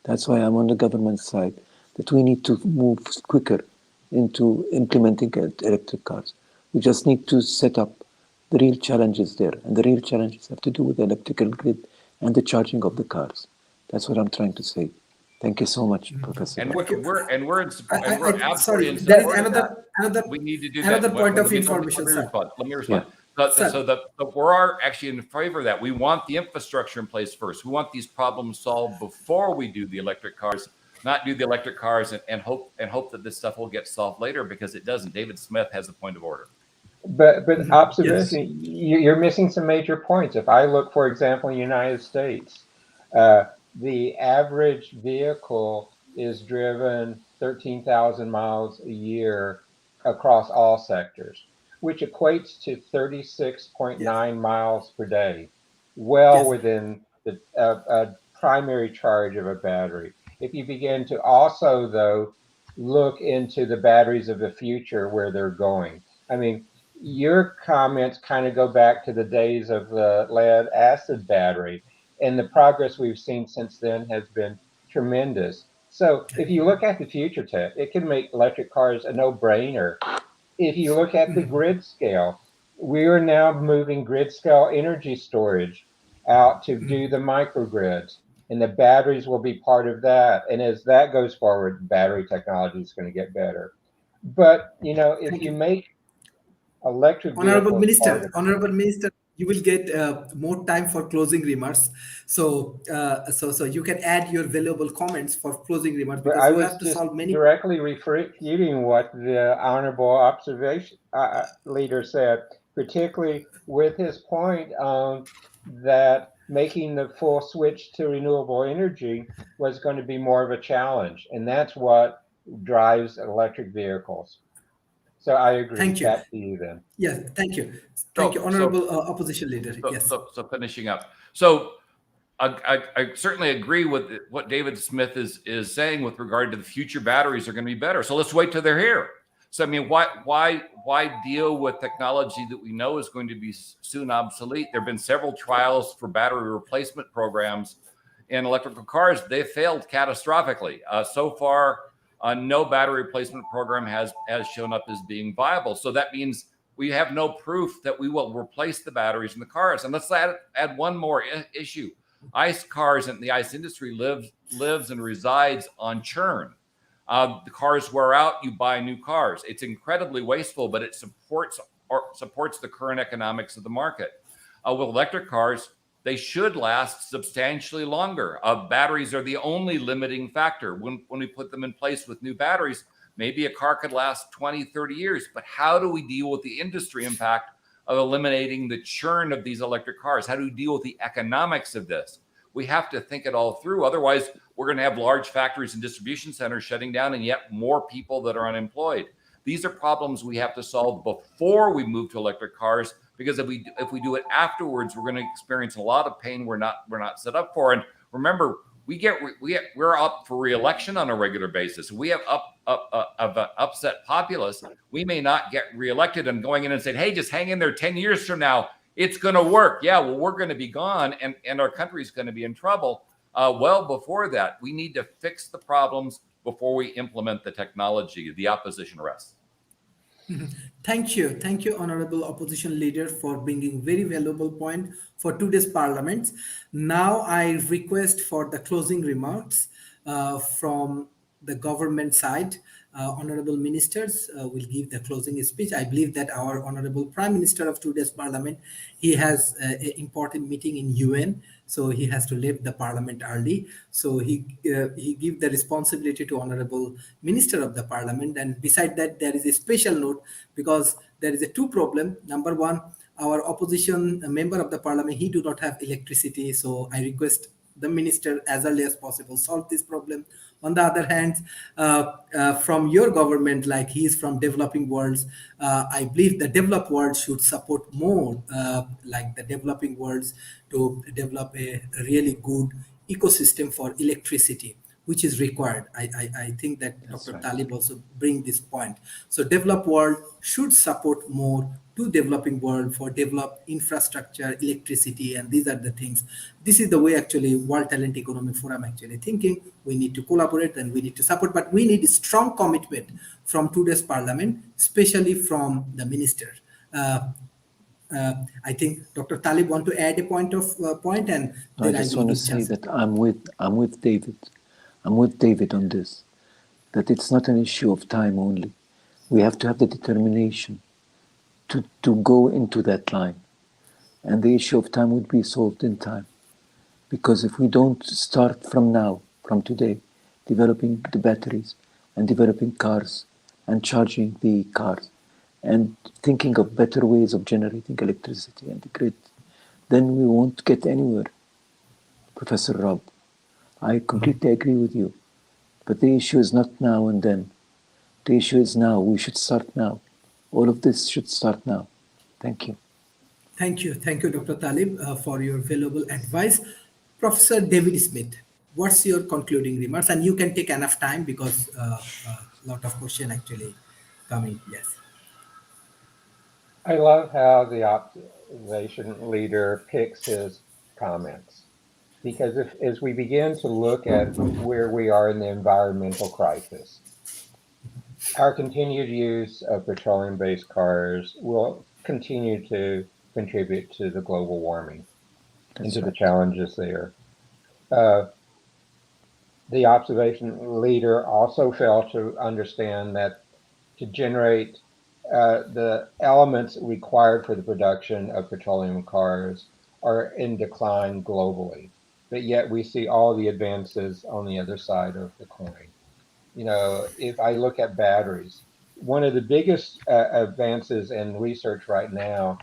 That's why I'm on the government side, that we need to move quicker into implementing electric cars. We just need to set up the real challenges there, and the real challenges have to do with the electrical grid and the charging of the cars. That's what I'm trying to say. Thank you so much, Professor. And we're in support. And we're absolutely Sorry, in there is support of that. another We need to do another that. point Let of me information, sir. respond. Let me respond. Sir. So we're actually in favor of that. We want the infrastructure in place first. We want these problems solved before we do the electric cars, not do the electric cars and hope that this stuff will get solved later, because it doesn't. David Smith has a point of order. But observation, you're missing some major points. If I look, for example, in the United States, the average vehicle is driven 13,000 miles a year across all sectors, which equates to 36.9 miles per day, well within the primary charge of a battery. If you begin to also, though, look into the batteries of the future, where they're going. I mean, your comments kind of go back to the days of the lead acid battery, and the progress we've seen since then has been tremendous. So if you look at the future tech, it can make electric cars a no-brainer. If you look at the grid scale, we are now moving grid scale energy storage out to do the microgrids, and the batteries will be part of that. And as that goes forward, battery technology is going to get better. But, you know, if you make electric Honorable vehicles Minister, you will get more time for closing remarks. So, so you can add your valuable comments for closing remarks, But because I you was have to just solve many. directly refuting what the honorable observation leader said, particularly with his point that making the full switch to renewable energy was going to be more of a challenge, and that's what drives electric vehicles. So I agree. Thank you. Back to you then. Yes, thank you. Thank you, Honorable Opposition Leader. Yes. So finishing up. So I certainly agree with what David Smith is saying with regard to the future batteries are going to be better. So let's wait till they're here. So I mean, why deal with technology that we know is going to be soon obsolete? There have been several trials for battery replacement programs in electrical cars. They failed catastrophically. So far, no battery replacement program has shown up as being viable. So that means we have no proof that we will replace the batteries in the cars. And let's add one more issue. ICE cars and the ICE industry lives and resides on churn. The cars wear out, you buy new cars. It's incredibly wasteful, but it supports the current economics of the market. With electric cars, they should last substantially longer. Batteries are the only limiting factor. When we put them in place with new batteries, maybe a car could last 20, 30 years. But how do we deal with the industry impact of eliminating the churn of these electric cars? How do we deal with the economics of this? We have to think it all through. Otherwise, we're going to have large factories and distribution centers shutting down and yet more people that are unemployed. These are problems we have to solve before we move to electric cars, because if we do it afterwards, we're going to experience a lot of pain we're not set up for. And remember, we're up for re-election on a regular basis. We have an upset populace. We may not get reelected, and going in and saying, hey, just hang in there 10 years from now, it's going to work. Yeah, well, we're going to be gone, and our country's going to be in trouble. Well, before that, we need to fix the problems before we implement the technology. The opposition rests. Thank you, Honorable Opposition Leader, for bringing very valuable point for today's Parliament. Now I request for the closing remarks from the government side. Honorable ministers will give the closing speech. I believe that our Honorable Prime Minister of today's Parliament, he has an important meeting in UN, so he has to leave the Parliament early. So he give the responsibility to Honorable Minister of the Parliament. And beside that, there is a special note, because there is a two problem. Number one, our opposition member of the Parliament, he do not have electricity. So I request the minister as early as possible solve this problem. On the other hand, from your government, like he is from developing worlds, I believe the developed world should support more, like the developing worlds, to develop a really good ecosystem for electricity, which is required. I think that That's Dr. right. Talib also bring this point. So developed world should support more to developing world for develop infrastructure, electricity, and these are the things. This is the way actually World Talent Economic Forum actually thinking. We need to collaborate and we need to support, but we need strong commitment from today's parliament, especially from the minister. Uh, I think Dr. Talib want to add a point, and No, I then I just will want to give say chance. that I'm with David. I'm with David on this. That it's not an issue of time only. We have to have the determination to go into that line. And the issue of time would be solved in time. Because if we don't start from now, from today, developing the batteries and developing cars and charging the cars and thinking of better ways of generating electricity and the grid, then we won't get anywhere, Professor Rob. I completely agree with you. But the issue is not now and then. The issue is now. We should start now. All of this should start now. Thank you. Thank you, Dr. Talib, for your valuable advice. Professor David Smith, what's your concluding remarks? And you can take enough time because a lot of question actually coming. Yes. I love how the observation leader picks his comments, because if as we begin to look at where we are in the environmental crisis, our continued use of petroleum-based cars will continue to contribute to the global warming and to That's the right. challenges there. Uh, the observation leader also failed to understand that to generate the elements required for the production of petroleum cars are in decline globally. But yet we see all the advances on the other side of the coin. You know, if I look at batteries, one of the biggest advances in research right now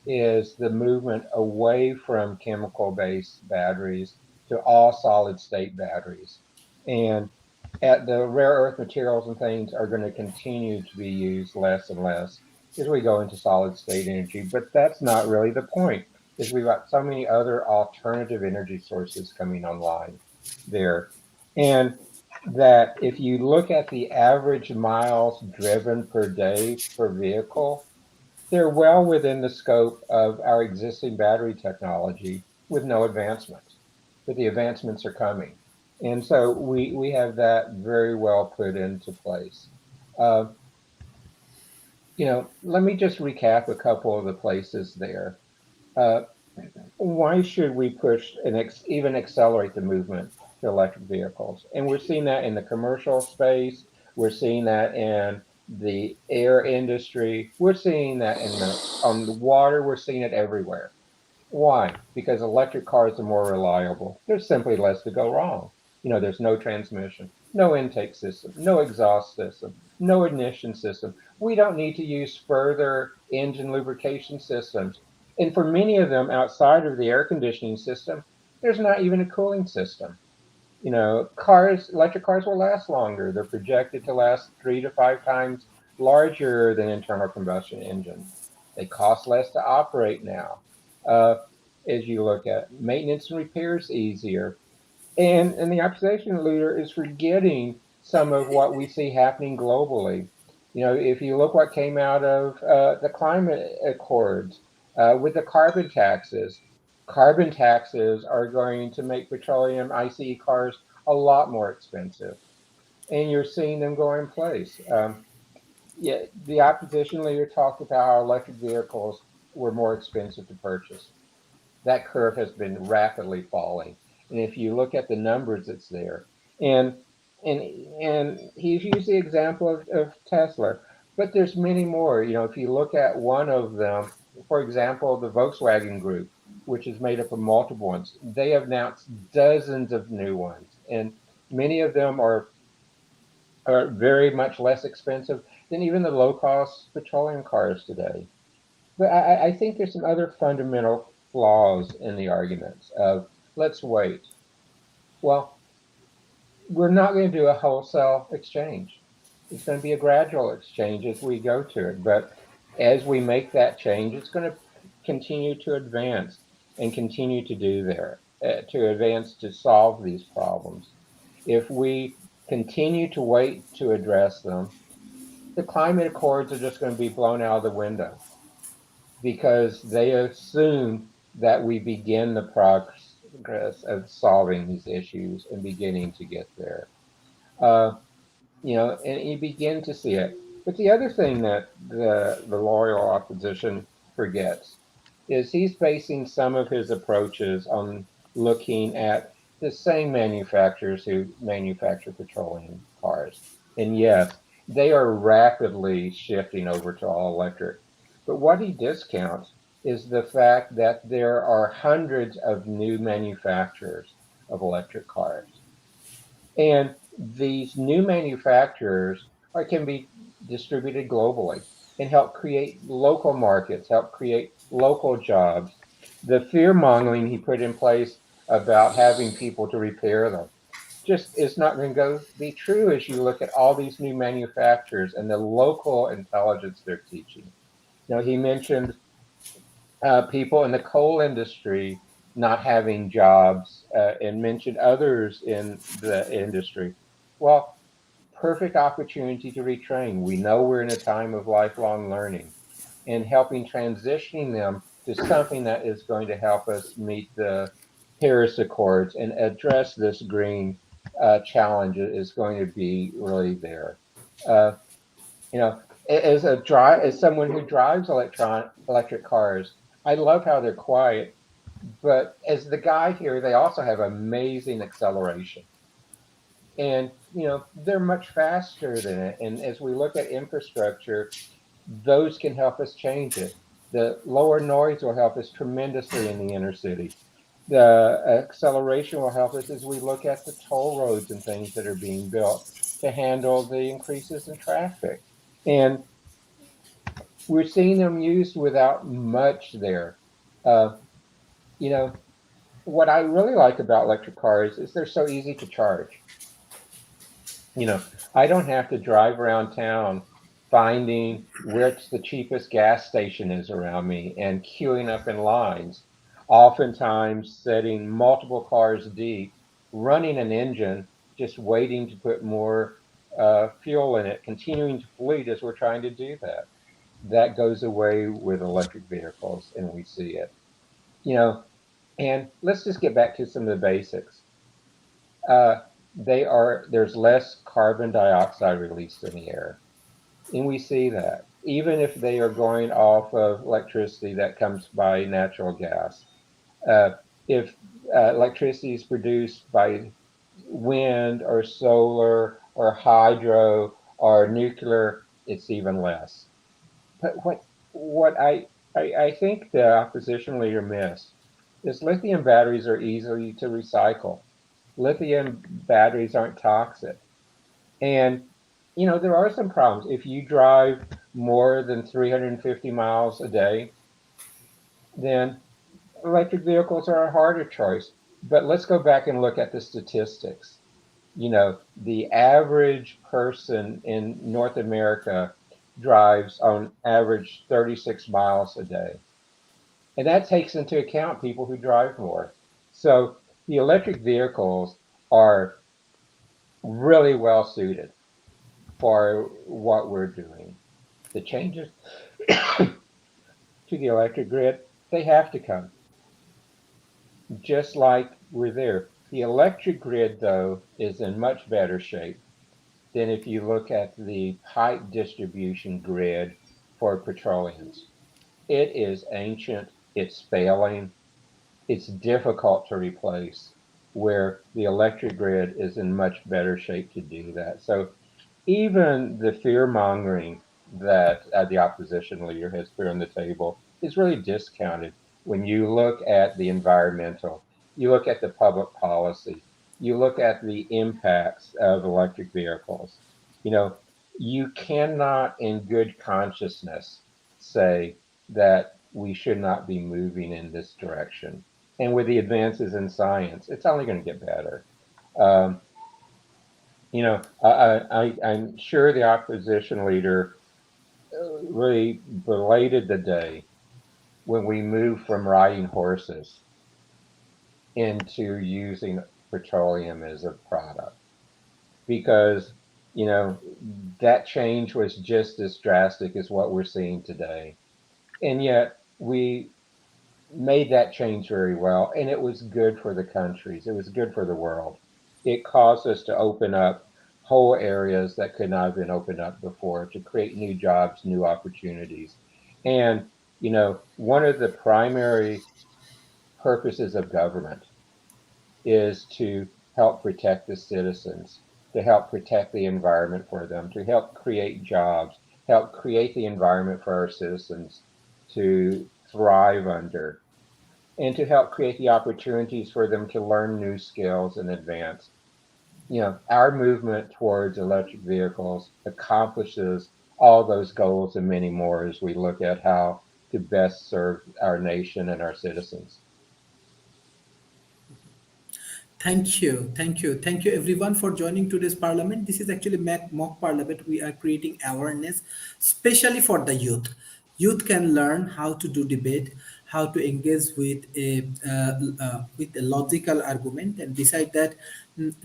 is the movement away from chemical based batteries to all solid state batteries. And at the rare earth materials and things are going to continue to be used less and less as we go into solid state energy. But that's not really the point, is we've got so many other alternative energy sources coming online there. And that if you look at the average miles driven per day per vehicle, they're well within the scope of our existing battery technology with no advancements. But the advancements are coming. And so we have that very well put into place. Uh, let me just recap a couple of the places there. Uh, why should we push and even accelerate the movement to electric vehicles? And we're seeing that in the commercial space. We're seeing that in the air industry. We're seeing that on the water. We're seeing it everywhere. Why? Because electric cars are more reliable. There's simply less to go wrong. There's no transmission, no intake system, no exhaust system, no ignition system. We don't need to use further engine lubrication systems. And for many of them outside of the air conditioning system, there's not even a cooling system. Electric cars will last longer. They're projected to last 3 to 5 times larger than internal combustion engines. They cost less to operate now. Uh, as you look at maintenance and repairs easier. And the opposition leader is forgetting some of what we see happening globally. If you look what came out of the climate accords with the carbon taxes are going to make petroleum ICE cars a lot more expensive. And you're seeing them go in place. Yeah, the opposition leader talked about how electric vehicles were more expensive to purchase. That curve has been rapidly falling. And if you look at the numbers, it's there. And and he's used the example of Tesla, but there's many more. If you look at one of them, for example, the Volkswagen Group, which is made up of multiple ones, they have announced dozens of new ones, and many of them are very much less expensive than even the low cost petroleum cars today. But I think there's some other fundamental flaws in the arguments of let's wait. Well, we're not going to do a wholesale exchange. It's going to be a gradual exchange as we go to it. But as we make that change, it's going to continue to advance and continue to do there, to advance to solve these problems. If we continue to wait to address them, the climate accords are just going to be blown out of the window because they assume that we begin the progress of solving these issues and beginning to get there. Uh, and you begin to see it. But the other thing that the loyal opposition forgets is he's basing some of his approaches on looking at the same manufacturers who manufacture petroleum cars. And yes, they are rapidly shifting over to all electric. But what he discounts is the fact that there are hundreds of new manufacturers of electric cars. And these new manufacturers can be distributed globally and help create local markets, help create local jobs. The fear mongering he put in place about having people to repair them just is not going to be true as you look at all these new manufacturers and the local intelligence they're teaching. He mentioned people in the coal industry not having jobs and mentioned others in the industry. Well, perfect opportunity to retrain. We know we're in a time of lifelong learning and helping transitioning them to something that is going to help us meet the Paris Accords and address this green challenge is going to be really there. Uh, you know, as someone who drives electric cars, I love how they're quiet. But as the guy here, they also have amazing acceleration, and they're much faster than it. And as we look at infrastructure, those can help us change it. The lower noise will help us tremendously in the inner city. The acceleration will help us as we look at the toll roads and things that are being built to handle the increases in traffic. And we're seeing them used without much there. Uh, you know, what I really like about electric cars is they're so easy to charge. I don't have to drive around town finding which the cheapest gas station is around me and queuing up in lines, oftentimes setting multiple cars deep, running an engine, just waiting to put more fuel in it, continuing to fleet as we're trying to do that. That goes away with electric vehicles, and we see it. You know, and let's just get back to some of the basics. Uh, there's less carbon dioxide released in the air, and we see that even if they are going off of electricity that comes by natural gas. Uh, if electricity is produced by wind or solar or hydro or nuclear, it's even less. But what I think the opposition leader missed is lithium batteries are easy to recycle. Lithium batteries aren't toxic. And, there are some problems. If you drive more than 350 miles a day, then electric vehicles are a harder choice. But let's go back and look at the statistics. The average person in North America drives on average 36 miles a day. And that takes into account people who drive more. So the electric vehicles are really well suited for what we're doing. The changes to the electric grid, they have to come, just like we're there. The electric grid, though, is in much better shape than if you look at the pipe distribution grid for petroleums. It is ancient, it's failing, it's difficult to replace, where the electric grid is in much better shape to do that. So even the fear mongering that the opposition leader has put on the table is really discounted when you look at the environmental, you look at the public policy, you look at the impacts of electric vehicles. You know, you cannot, in good consciousness, say that we should not be moving in this direction. And with the advances in science, it's only going to get better. Um, I'm sure the opposition leader really belated the day when we moved from riding horses into using petroleum as a product, because that change was just as drastic as what we're seeing today, and yet we made that change very well, and it was good for the countries. It was good for the world. It caused us to open up whole areas that could not have been opened up before, to create new jobs, new opportunities. And one of the primary purposes of government is to help protect the citizens, to help protect the environment for them, to help create jobs, help create the environment for our citizens to thrive under, and to help create the opportunities for them to learn new skills and advance. Our movement towards electric vehicles accomplishes all those goals and many more as we look at how to best serve our nation and our citizens. Thank you, everyone, for joining today's parliament. This is actually mock parliament. We are creating awareness, especially for the youth. Youth can learn how to do debate, how to engage with a logical argument, and beside that,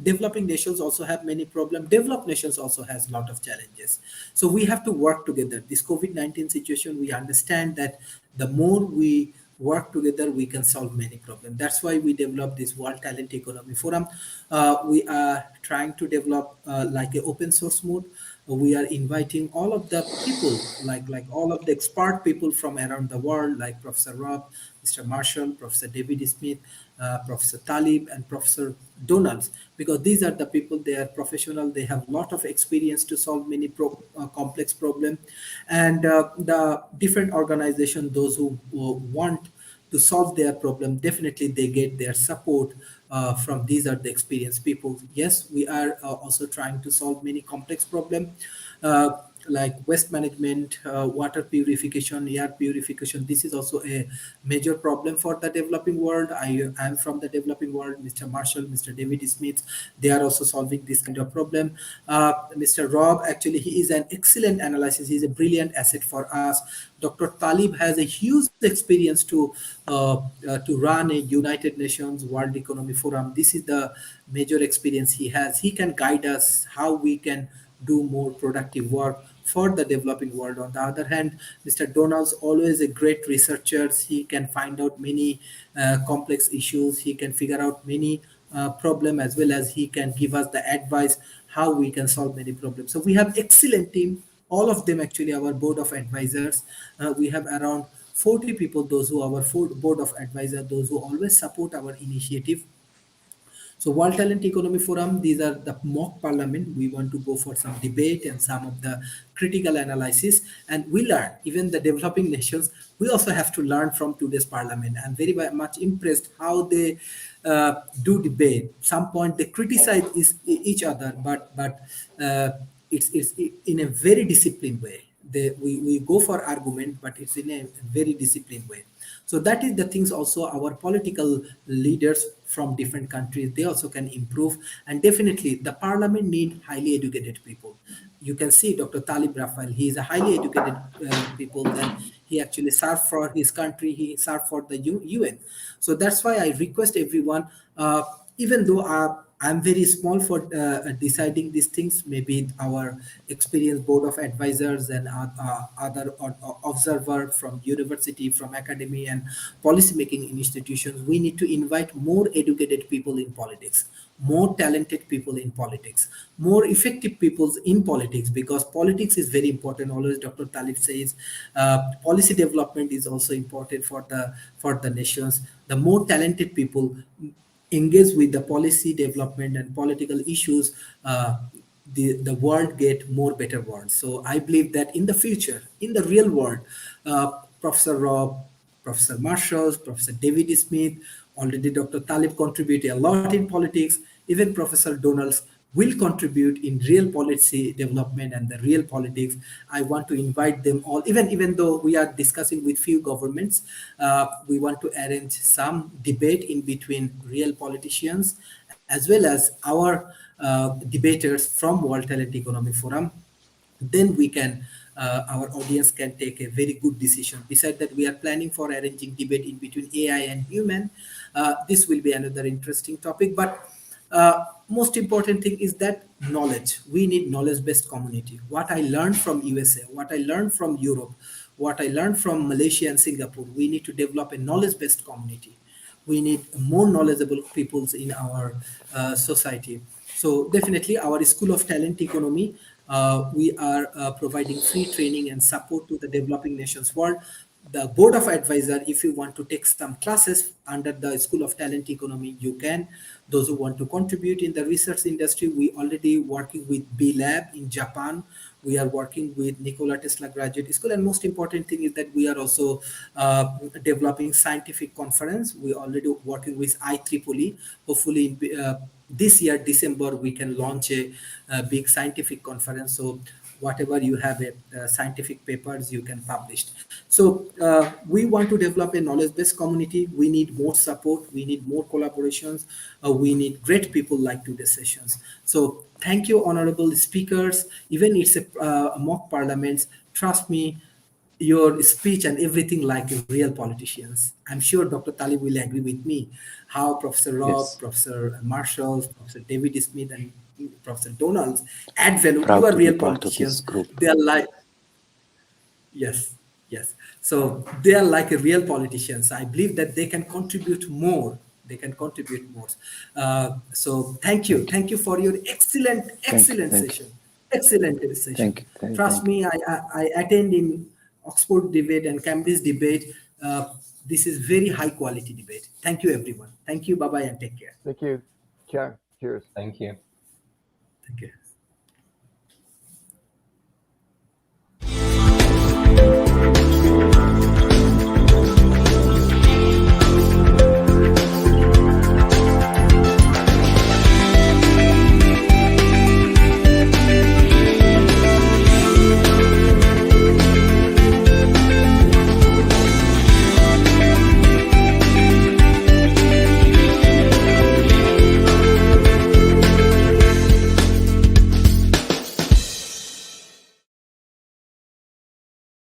developing nations also have many problems. Developed nations also has a lot of challenges. So we have to work together. This COVID-19 situation, we understand that the more we work together, we can solve many problems. That's why we developed this World Talent Economy Forum. We are trying to develop like an open source mode. We are inviting all of the people, like all of the expert people from around the world, like Professor Rob, Mr. Marshall, Professor David Smith, Professor Talib, and Professor Donalds, because these are the people. They are professional. They have a lot of experience to solve many complex problems, and the different organizations, those who want to solve their problem, definitely they get their support from these are the experienced people. Yes, we are also trying to solve many complex problems, like waste management, water purification, air purification. This is also a major problem for the developing world. I am from the developing world. Mr. Marshall, Mr. David Smith, they are also solving this kind of problem. Mr. Rob, actually, he is an excellent analysis. He's a brilliant asset for us. Dr. Talib has a huge experience to run a United Nations World Economic Forum. This is the major experience he has. He can guide us how we can do more productive work for the developing world. On the other hand, Mr. Donald's always a great researcher. He can find out many complex issues. He can figure out many problem, as well as he can give us the advice how we can solve many problems. So we have excellent team, all of them actually our board of advisors. We have around 40 people, those who are our board of advisors, those who always support our initiative. So World Talent Economy Forum, these are the mock parliament. We want to go for some debate and some of the critical analysis. And we learn, even the developing nations, we also have to learn from today's parliament. I'm very much impressed how they do debate. Some point they criticize each other, but it's in a very disciplined way. We go for argument, but it's in a very disciplined way. So that is the things also our political leaders from different countries, they also can improve. And definitely the parliament need highly educated people. You can see Dr. Talib Rafael, he is a highly educated people, and he actually served for his country, he served for the UN. So that's why I request everyone, even though I'm very small for deciding these things. Maybe our experienced board of advisors and other observer from university, from academy and policy making institutions, we need to invite more educated people in politics, more talented people in politics, more effective people in politics, because politics is very important. Always Dr. Talib says policy development is also important for the nations. The more talented people engage with the policy development and political issues, the world get more better world. So I believe that in the future, in the real world, Professor Rob, Professor Marshall, Professor David Smith, already Dr. Talib contributed a lot in politics. Even Professor Donalds will contribute in real policy development and the real politics. I want to invite them all, even though we are discussing with few governments, we want to arrange some debate in between real politicians as well as our debaters from World Talent Economy Forum, then we can our audience can take a very good decision. Besides that, we are planning for arranging debate in between AI and human. This will be another interesting topic, but most important thing is that knowledge. We need knowledge-based community. What I learned from USA, what I learned from Europe, what I learned from Malaysia and Singapore, we need to develop a knowledge-based community. We need more knowledgeable peoples in our society. So definitely our School of Talent Economy, we are providing free training and support to the developing nations world. The board of advisor, if you want to take some classes under the School of Talent Economy, you can. Those who want to contribute in the research industry, we already working with B Lab in Japan. We are working with Nikola Tesla Graduate School, and most important thing is that we are also developing scientific conference. We already working with IEEE. Hopefully this year December we can launch a big scientific conference. So whatever you have scientific papers you can publish. So we want to develop a knowledge-based community. We need more support. We need more collaborations. We need great people like today's sessions. So thank you, honorable speakers. Even it's a mock parliaments. Trust me, your speech and everything like real politicians. I'm sure Dr. Talib will agree with me how Professor Rob, Yes. Professor Marshall, Professor David Smith, and Professor Donalds add value. Proud You are to be real part of this politicians. group. They are like, yes, yes. So they are like a real politicians. I believe that they can contribute more. They can contribute more. So thank you. Thank you for your excellent thank you. session. Excellent session. Thank you. Trust me, I attend in Oxford debate and Cambridge debate. This is very high quality debate. Thank you, everyone. Thank you. Bye-bye and take care. Thank you. Cheers. Thank you. Thank you.